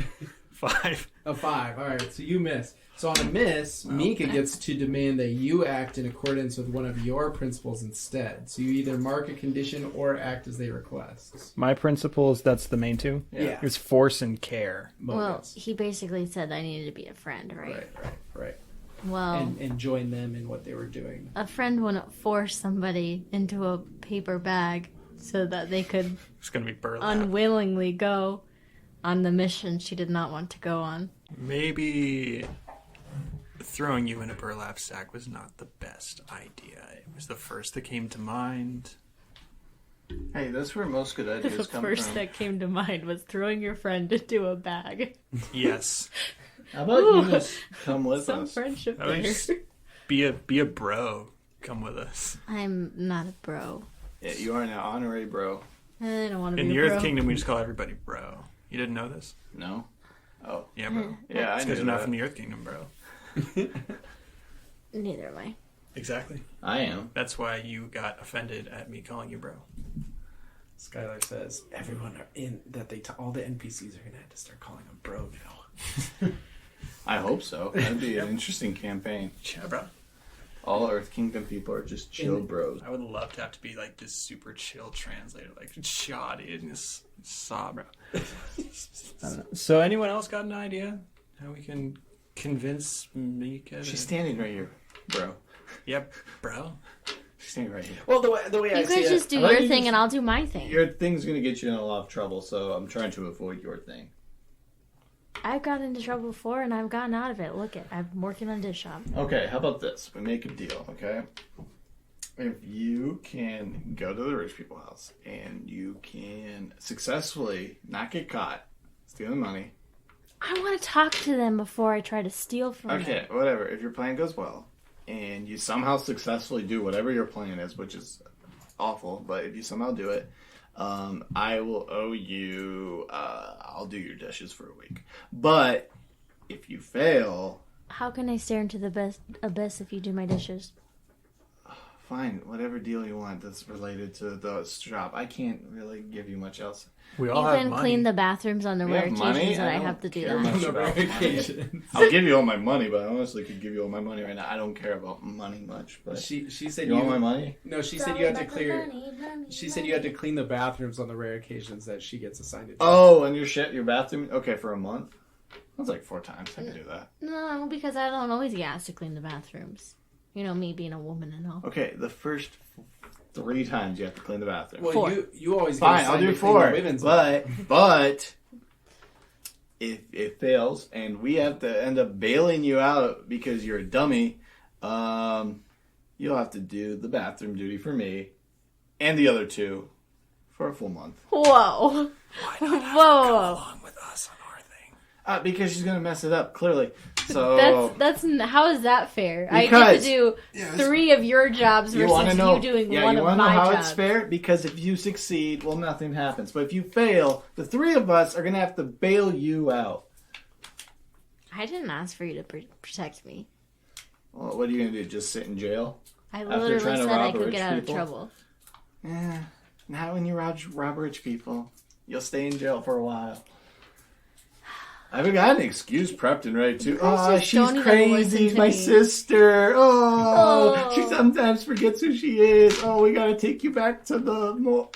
5. A 5. All right. So you miss. So on a miss, Mika gets to demand that you act in accordance with one of your principles instead. So you either mark a condition or act as they request. My principles, that's the main two? Yeah. It's force and care. Well, he basically said I needed to be a friend, right? Right. Well, and join them in what they were doing. A friend wouldn't force somebody into a paper bag so that they could It's going to be burlap. unwillingly go on the mission she did not want to go on. Maybe throwing you in a burlap sack was not the best idea. It was the first that came to mind. Hey, that's where most good ideas The come first from. that came to mind was throwing your friend into a bag. Yes. How about you just come with Some us? friendship I would there. just be a bro. come with us. I'm not a bro. Yeah, you are an honorary bro. I don't want to In be the a Earth bro. Kingdom, we just call everybody bro. You didn't know this? No? Oh. Yeah, bro. Yeah, I It's knew because you're not that. from the Earth Kingdom, bro. Neither am I. Exactly. I am. That's why you got offended at me calling you bro. Skylar says everyone are in that all the NPCs are gonna have to start calling him bro now. I hope so. That'd be an interesting campaign. Yeah, bro. All Earth Kingdom people are just chill bros. I would love to have to be like this super chill translator, like shoddy and just saw, bro. I don't know. So, anyone else got an idea how we can convince Mika? She's standing right here, bro. Yep, bro. She's standing right here. Well, the way I You see guys it, just do Why don't your you thing just- and I'll do my thing. Your thing's gonna get you in a lot of trouble, so I'm trying to avoid your thing. I've gotten into trouble before and I've gotten out of it. Look it, I'm working on dish shop. Okay, how about this? We make a deal, okay? If you can go to the rich people's house and you can successfully not get caught stealing money. I want to talk to them before I try to steal from them. Okay, whatever. If your plan goes well and you somehow successfully do whatever your plan is, which is awful, but if you somehow do it, I will owe you, I'll do your dishes for a week. But if you fail, How can I stare into the abyss if you do my dishes? fine, whatever deal you want that's related to the shop. I can't really give you much else. We all have Even money. clean the bathrooms on the We rare have money? occasions that I don't have to do care that. much the about rare money. occasions. I'll give you all my money, but I honestly could give you all my money right now. I don't care about money much. But She said you want my money? No, she said you had to clear. She said you had to clean the bathrooms on the rare occasions that she gets assigned to. Oh, and your bathroom? Okay, for a month? That's like 4 times. I can do that. No, because I don't always get asked to clean the bathrooms. You know, me being a woman and all. Okay, the first 3 times you have to clean the bathroom. Well, 4. you always Fine, get I'll assigned do to clean the 4. women's But if it fails and we have to end up bailing you out because you're a dummy, you'll have to do the bathroom duty for me and the other 2 for a full month. Whoa. Why not Whoa. come along with us on our thing? Because she's gonna mess it up, clearly. So That's how is that fair? I get to Because- do 3 of your jobs you want versus to know? you doing Yeah, one you of want to know my how jobs. it's fair? Because if you succeed, well, nothing happens. But if you fail, the 3 of us are gonna have to bail you out. I didn't ask for you to protect me. Well, what are you gonna do? Just sit in jail? I After literally trying to said I rob could rich get out people? of trouble. Yeah. Not when you rob rich people. You'll stay in jail for a while. I've got an excuse prepped and ready too. guys Oh, just she's don't even crazy, listen to my me. sister. Oh. She sometimes forgets who she is. Oh, we gotta take you back to the morgue.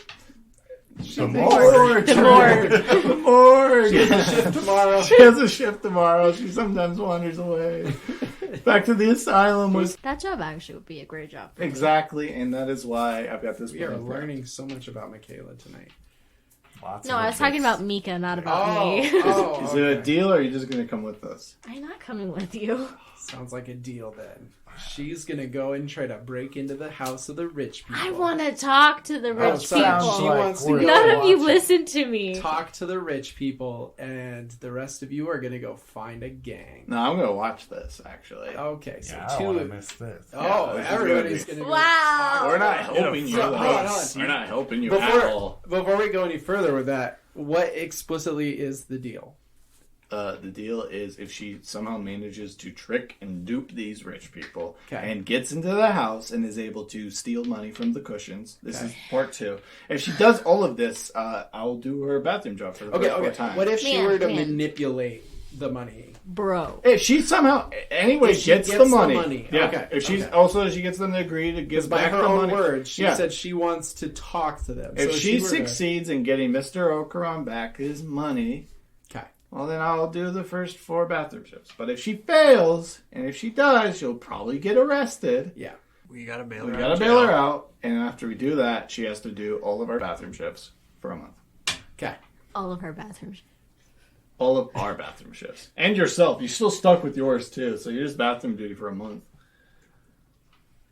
The morgue. The morgue. She has a shift tomorrow. She has a shift tomorrow. She sometimes wanders away. Back to the asylum was That job actually would be a great job. for me. exactly, and that is why I've got this. We are plan prepped. learning so much about Michaela tonight. Lots No, of I was talking advice. about Mika, not about Oh, me. oh, Is it a deal, or are you just gonna come with us? I'm not coming with you. Sounds like a deal then. She's gonna go and try to break into the house of the rich people. I want to talk to the rich sorry. people. She wants to we're go None of you watching. listen to me. talk to the rich people, and the rest of you are gonna go find a gang. No, I'm gonna watch this actually. Okay, so Yeah, I don't want to 2. miss this. Oh, Yeah, this is everybody's gonna gonna go Wow. talk. We're not helping you. So, hold on. We're not helping you at all. Before we go any further with that, what explicitly is the deal? The deal is if she somehow manages to trick and dupe these rich people Okay. and gets into the house and is able to steal money from the cushions. This is part 2. If she does all of this, I'll do her bathroom job for the first 4 times. What if she Man, were to man. manipulate the money? If she somehow anyway If she gets gets the the money. money. Yeah. Okay, If she's okay. also she gets them to agree to give By back her the own money. words, she Yeah. said she wants to talk to them. If So she were to- succeeds in getting Mr. Okuran back his money, Okay. well, then I'll do the first 4 bathroom shifts. But if she fails, and if she does, she'll probably get arrested. Yeah. We gotta bail We her gotta out. bail her out, and after we do that, she has to do all of our bathroom shifts for a month. Okay. All of her bathrooms. All of our bathroom shifts. And yourself. You're still stuck with yours, too, so you're just bathroom duty for a month.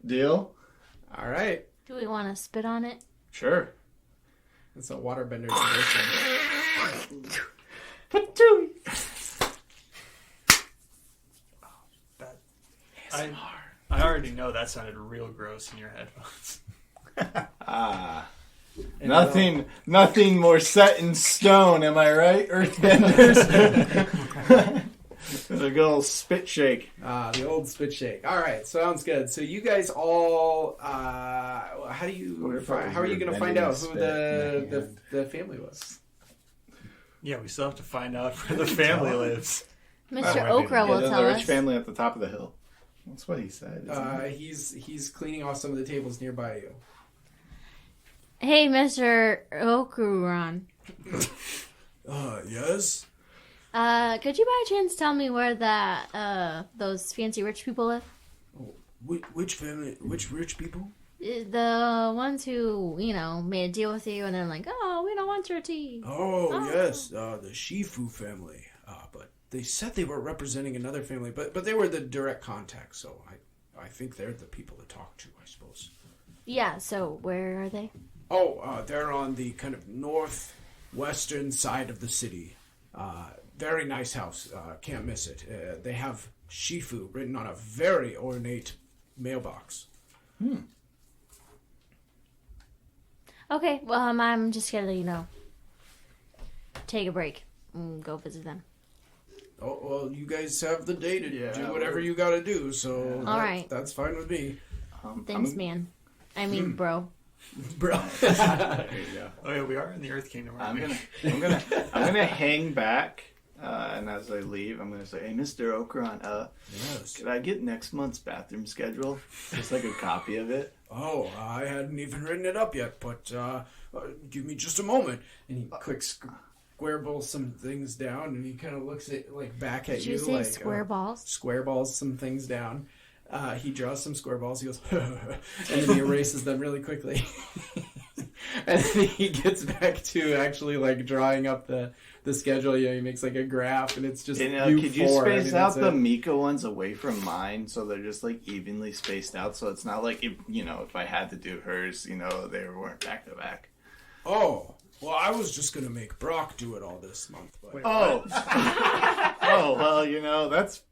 Deal? All right. Do we want to spit on it? Sure. It's a waterbender tradition. I already know that sounded real gross in your headphones. Nothing more set in stone, am I right, Earthbenders? A good old spit shake. The old spit shake. All right, sounds good. So you guys all, how are you going to find out who the family was? Yeah, we still have to find out where the family lives. Mr. Okra will tell the us. rich family at the top of the hill. That's what he said. He's cleaning off some of the tables nearby you. Hey, Mr. Okuran. Yes? Could you by chance tell me where those fancy rich people live? Which family? Which rich people? The ones who, made a deal with you and then like, oh, we don't want your tea. Oh, yes, the Shifu family. But they said they were representing another family, but they were the direct contact, so I think they're the people to talk to, I suppose. Yeah, so where are they? Oh, they're on the kind of northwestern side of the city. Very nice house. Can't miss it. They have Shifu written on a very ornate mailbox. Okay, well, I'm just gonna, take a break and go visit them. Oh, well, you guys have the day to do whatever you gotta do, so all right. That's fine with me. Thanks, man. I mean, bro. Bro. There you go. Oh yeah, we are in the Earth Kingdom. I'm gonna hang back, and as I leave, I'm gonna say, "Hey, Mr. Okuran, Yes. could I get next month's bathroom schedule? Just like a copy of it." Oh, I hadn't even written it up yet, but give me just a moment. And he quick square some things down, and he kind of looks back at Did you. you say like, square balls? Square balls some things down. He draws some square balls. He goes, and then he erases them really quickly. And then he gets back to actually drawing up the schedule. He makes a graph, and it's just could you space out the Mika ones away from mine so they're just evenly spaced out, so it's not like if I had to do hers, they weren't back to back. Oh, well, I was just gonna make Brock do it all this month. But... Oh, well, that's.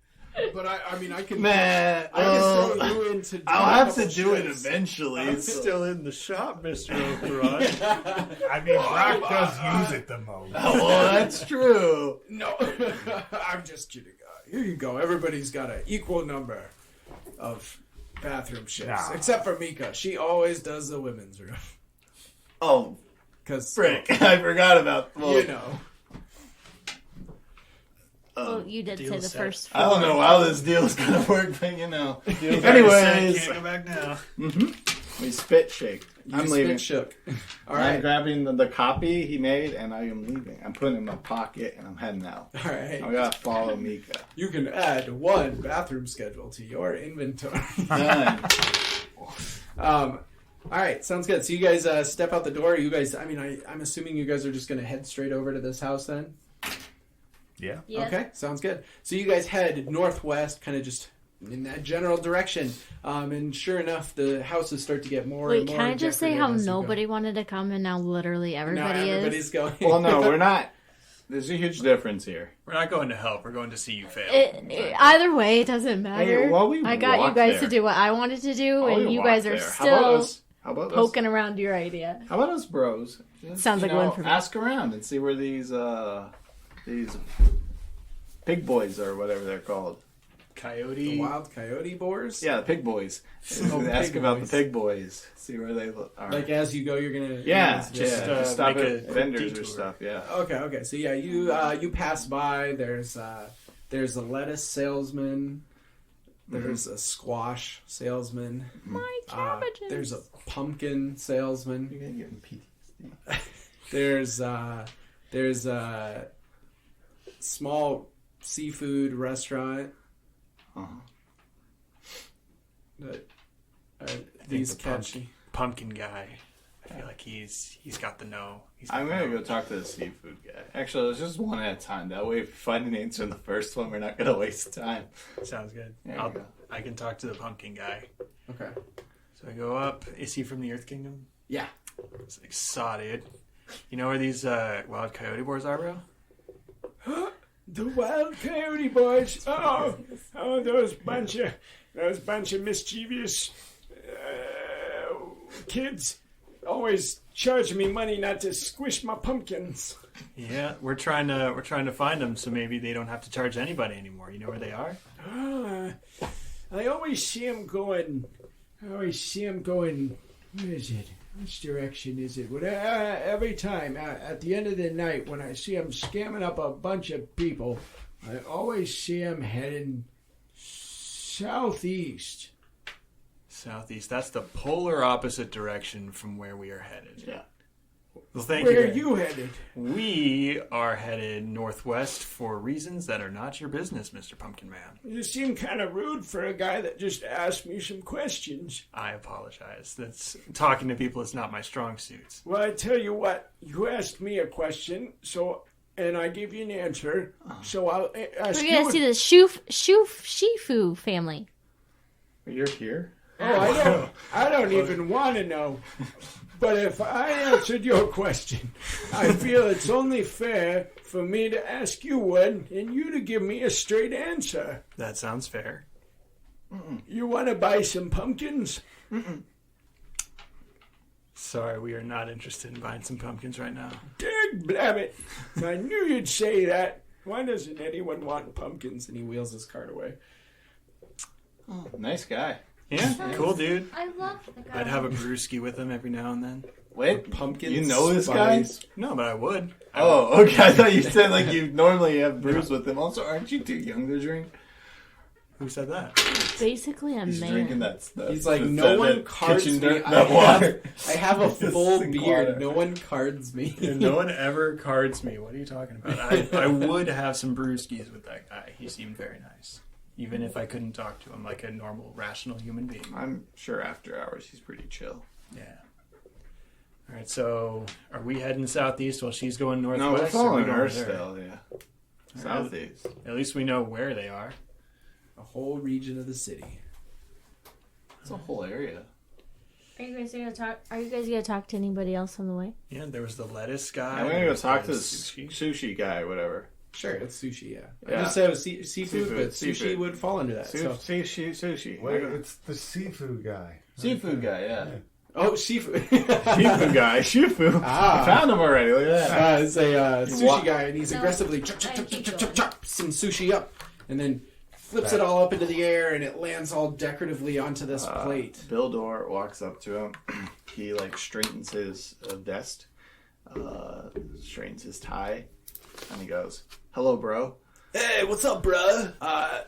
But I mean, I can. Man, I can throw you into. I'll have to do it eventually. It's still in the shop, Mr. Okuran. I mean, Brock does use it the most. Oh, well, that's true. No, I'm just kidding. Here you go. Everybody's got an equal number of bathroom shifts, except for Mika. She always does the women's room. Oh, because frick, I forgot about. Well, you did say the first four. I don't know how this deal is gonna work, but Anyways, can't go back now. We spit shake. I'm leaving. Shook. All right. I'm grabbing the copy he made, and I am leaving. I'm putting it in my pocket, and I'm heading out. All right. I gotta follow Mika. You can add one bathroom schedule to your inventory. All right, sounds good. So you guys step out the door. You guys, I'm assuming you guys are just going to head straight over to this house then? Yeah. Okay, sounds good. So you guys head northwest, kind of just in that general direction. And sure enough, the houses start to get more and more. Wait, can I just say how decorative as you go. nobody wanted to come and now literally everybody everybody's going. Well, no, we're not. There's a huge difference here. We're not going to help. We're going to see you fail. Either way, it doesn't matter. Hey, while we I got you walk guys there- to do what I wanted to do, While and we you walk guys are there, still how about poking around your idea. How about us bros? Just, Sounds like one for me. Ask around and see where these pig boys or whatever they're called. Coyote. The wild coyote boars? Yeah, the pig boys. Ask pig about boys. the pig boys. See where they are. As you go, you're gonna just stop make at a vendors detour. or stuff. Yeah. Okay. So yeah, you pass by. There's a lettuce salesman. There's a squash salesman. My cabbages. There's a pumpkin salesman. You're gonna get PTSD. There's a small seafood restaurant. These catchy. Pumpkin guy. I feel like he's got the know. I'm gonna go talk to the seafood guy. Actually, let's just one at a time. That way, if we find an answer in the first one, we're not gonna waste time. Sounds good. There you go. I can talk to the pumpkin guy. Okay. So I go up. Is he from the Earth Kingdom? Yeah. It's like, saw, dude. You know where these wild coyote boars are, bro? The wild coyote boys. Oh, those bunch of those bunch of mischievous kids always charge me money not to squish my pumpkins. Yeah, we're trying to find them, so maybe they don't have to charge anybody anymore. You know where they are? I always see them going. Where is it? Which direction is it? Every time at the end of the night, when I see them scamming up a bunch of people, I always see them heading southeast. Southeast. That's the polar opposite direction from where we are headed. Yeah. Well, thank Where you. are you headed? We are headed northwest for reasons that are not your business, Mr. Pumpkin Man. You seem kind of rude for a guy that just asked me some questions. I apologize. That's talking to people is not my strong suit. Well, I tell you what, you asked me a question, and I gave you an answer, so I'll ask We're you. gonna see the Shifu family. You're here? Oh, I don't even want to know. But if I answered your question, I feel it's only fair for me to ask you one and you to give me a straight answer. That sounds fair. You want to buy some pumpkins? Sorry, we are not interested in buying some pumpkins right now. Dammit. I knew you'd say that. Why doesn't anyone want pumpkins? And he wheels his cart away. Oh, nice guy. Yeah, cool dude. I love the guy. I'd have a brewski with him every now and then. Wait, Pumpkin. you know this guy? No, but I would. Oh, okay. I thought you said like you normally have brews with him. Also, aren't you too young to drink? Who said that? Basically, a He's man. drinking that stuff. He's like, That- no that- one that cards kitchen me. dirt- that water. I have a full Sink beard. water. No one cards me. No one ever cards me. What are you talking about? I would have some brewskis with that guy. He seemed very nice. Even if I couldn't talk to him like a normal, rational human being. I'm sure after hours he's pretty chill. Yeah. All right, so are we heading southeast while she's going No, northwest? we're or following we going her with her? still, yeah. Southeast. At least we know where they are. A whole region of the city. It's a whole area. Are you guys gonna talk to anybody else on the way? Yeah, there was the lettuce guy. I'm gonna go talk to the sushi. sushi guy, whatever. Sure, it's sushi. Yeah. Yeah. I just said it was seafood, Seafood, but sushi seafood. would fall under that. So. Sushi. Wait, it's the seafood guy. Seafood guy, yeah. Oh, seafood. Seafood guy, Shifu. Ah. I found him already. Look at that. It's a sushi Wa- guy, and he's No, aggressively chop some sushi up, and then flips it all up into the air, and it lands all decoratively onto this plate. Bill Dorr walks up to him. He like straightens his vest, straightens his tie, and he goes, "Hello, bro." Hey, what's up, bruh?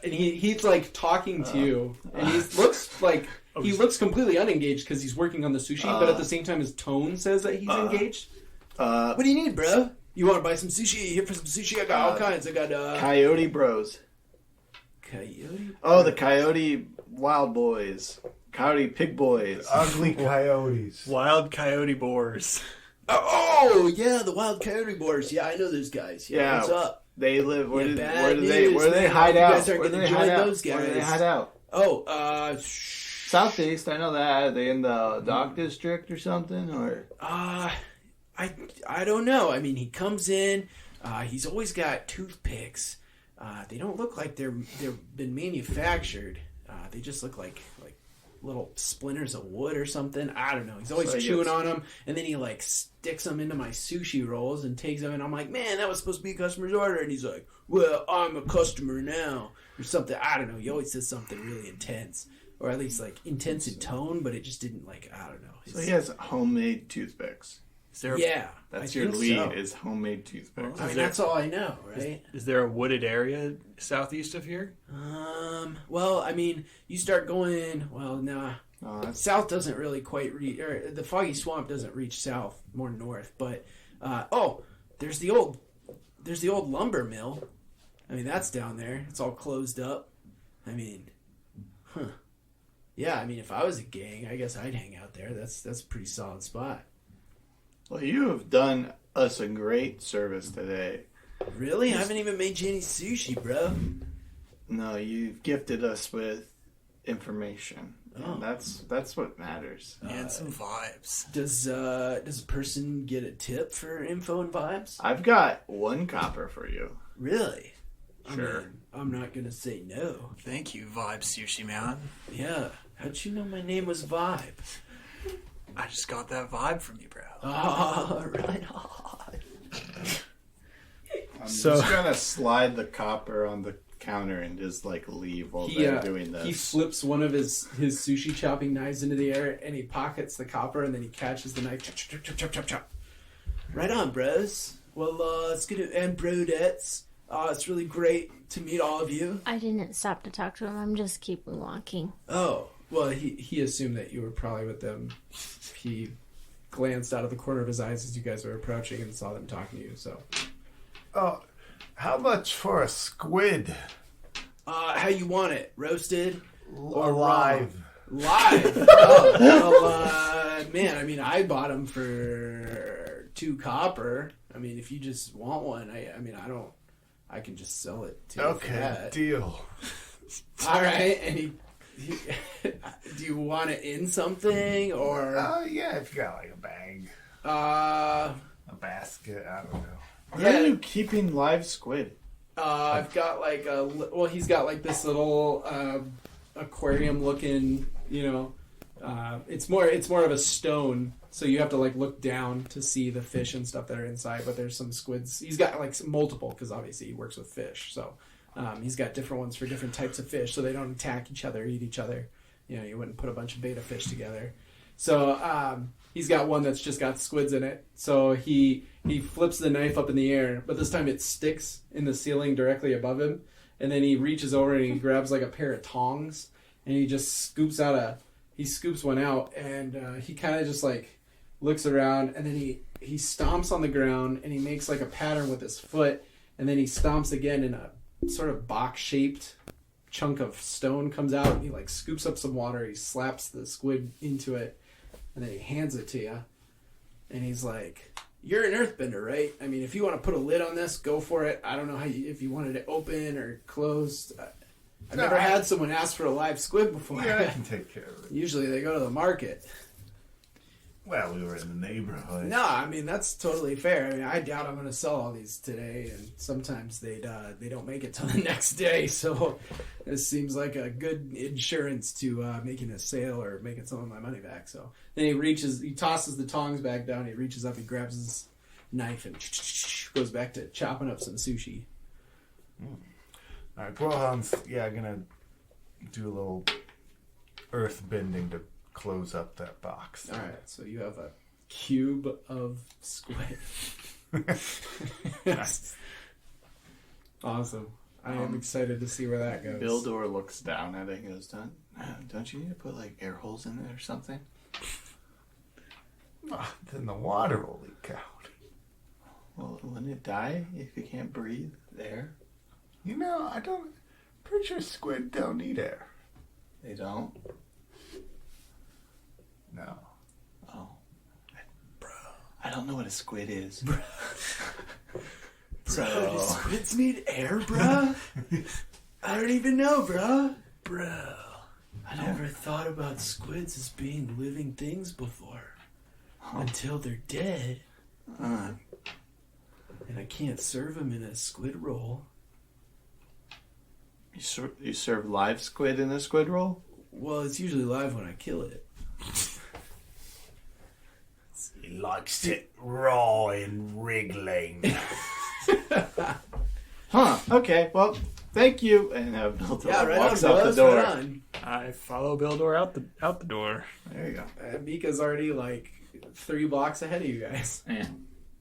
And he's like talking to you, and he looks like he looks completely unengaged because he's working on the sushi, but at the same time his tone says that he's engaged. What do you need, bro? You want to buy some sushi? Here for some sushi? I got all kinds. I got Coyote Bros. Coyote. Oh, the Coyote Wild Boys. Coyote Pig Boys. Ugly coyotes. Wild coyote boars. Oh yeah, the Wild Coyote Boars. Yeah, I know those guys. Yeah, what's up? They live. Where Yeah, do bad they news, man. hide You out? guys aren't Where do gonna they hide join out? those Where do they guys. hide out? Oh, Southeast. I know that. Are they in the Dock District or something? Or I don't know. I mean, he comes in. He's always got toothpicks. They don't look like they've been manufactured. They just look like little splinters of wood or something. I don't know. He's always So chewing on them, and then he like sticks them into my sushi rolls and takes them. And I'm like, man, that was supposed to be a customer's order. And he's like, well, I'm a customer now, or something. I don't know. He always says something really intense, or at least like intense in tone, but it just didn't like. I don't know. so he has homemade toothpicks. Is there Yeah, That's I your think lead so. is homemade toothpicks. I mean, there- that's all I know, right? is there a wooded area southeast of here? Well, I mean, you start going. Well, nah. South doesn't really quite reach, or the Foggy Swamp doesn't reach south, more north. But there's the old lumber mill. I mean, that's down there. It's all closed up. I mean, yeah. I mean, if I was a gang, I guess I'd hang out there. That's a pretty solid spot. Well, you have done us a great service today. Really, I haven't even made you any sushi, bro. No, you've gifted us with information. Oh. And that's what matters. And some vibes. Does a person get a tip for info and vibes? I've got 1 copper for you. Really? Sure. I'm not gonna say no. Thank you, Vibe Sushi Man. Yeah. How'd you know my name was Vibe? I just got that vibe from you, bro. Oh, right on. I'm So- just gonna slide the copper on the counter and just like leave while they're doing this. He flips one of his sushi chopping knives into the air and he pockets the copper and then he catches the knife. Chop, chop, chop, chop, chop, chop. Right on, bros. Well, it's gonna and brodettes. It's really great to meet all of you. I didn't stop to talk to him. I'm just keeping walking. Oh, well, he assumed that you were probably with them. He glanced out of the corner of his eyes as you guys were approaching and saw them talking to you. So, Oh, how much for a squid? how you want it? Roasted or Alive. raw? Live. Oh, well, man, I mean, I bought them for 2 copper. I mean, if you just want one, I can just sell it to you. Okay, for that. deal. All right, and he do you want it in something or? Yeah, if you got like a bag, A basket, I don't know. Where are you keeping live squid? I've got like he's got like this little aquarium looking, it's more of a stone, so you have to like look down to see the fish and stuff that are inside, but there's some squids. He's got like multiple, because obviously he works with fish, so he's got different ones for different types of fish, so they don't attack each other, eat each other. You wouldn't put a bunch of beta fish together. So he's got one that's just got squids in it. So he flips the knife up in the air, but this time it sticks in the ceiling directly above him. And then he reaches over and he grabs like a pair of tongs and he just scoops one out, and he kind of just like looks around, and then he stomps on the ground and he makes like a pattern with his foot, and then he stomps again in a sort of box shaped chunk of stone comes out, and he like scoops up some water, he slaps the squid into it, and then he hands it to you, and he's like, "You're an earthbender, right? I mean, if you want to put a lid on this, go for it. I don't know if you wanted it open or closed. I've never had someone ask for a live squid before. Yeah, I can take care of it. Usually they go to the market." Well, we were in the neighborhood. No, I mean, that's totally fair. I mean, I doubt I'm going to sell all these today, and sometimes they don't make it till the next day, so this seems like a good insurance to making a sale or making some of my money back. So then he tosses the tongs back down, he reaches up, he grabs his knife, and goes back to chopping up some sushi. All right, Brohan's, gonna do a little earth bending to close up that box. All right, so you have a cube of squid. Nice. Awesome. I am excited to see where that goes. Bildor looks down at it and goes, don't you need to put like air holes in it or something? Then the water will leak out. Well, wouldn't it die if it can't breathe air? Pretty sure squid don't need air. They don't? No. Oh. Bro. I don't know what a squid is. Bro, do squids need air, bruh? I don't even know, bruh. Bro, I never thought about squids as being living things before. Until they're dead. And I can't serve them in a squid roll. You serve live squid in a squid roll? Well, it's usually live when I kill it. He likes it raw and wriggling. Huh, okay, well, thank you. And Bildor walks on, out the bros, door. right on. I follow Bildor out the door. There you go. Mika's already like 3 blocks ahead of you guys. Yeah.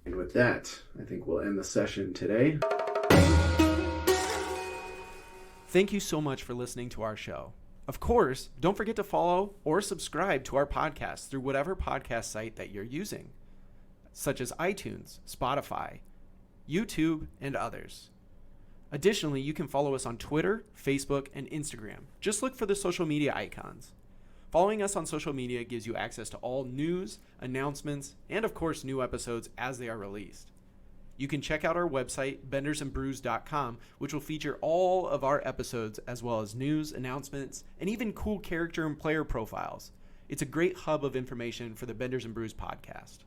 And with that, I think we'll end the session today. Thank you so much for listening to our show. Of course, don't forget to follow or subscribe to our podcast through whatever podcast site that you're using, such as iTunes, Spotify, YouTube, and others. Additionally, you can follow us on Twitter, Facebook, and Instagram. Just look for the social media icons. Following us on social media gives you access to all news, announcements, and of course new episodes as they are released. You can check out our website, bendersandbrews.com, which will feature all of our episodes as well as news, announcements, and even cool character and player profiles. It's a great hub of information for the Benders and Brews podcast.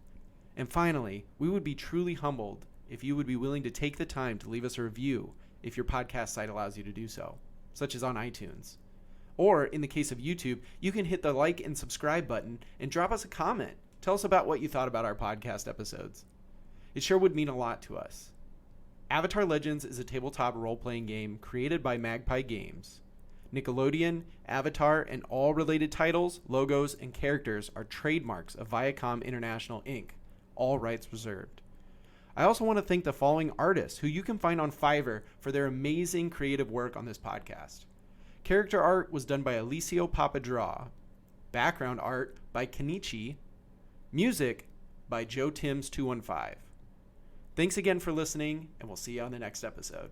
And finally, we would be truly humbled if you would be willing to take the time to leave us a review if your podcast site allows you to do so, such as on iTunes. Or, in the case of YouTube, you can hit the like and subscribe button and drop us a comment. Tell us about what you thought about our podcast episodes. It sure would mean a lot to us. Avatar Legends is a tabletop role-playing game created by Magpie Games. Nickelodeon, Avatar, and all related titles, logos, and characters are trademarks of Viacom International Inc., all rights reserved. I also want to thank the following artists who you can find on Fiverr for their amazing creative work on this podcast. Character art was done by alessiopapadraw. Background art by Kennicchi. Music by Joe Timms 215. Thanks again for listening, and we'll see you on the next episode.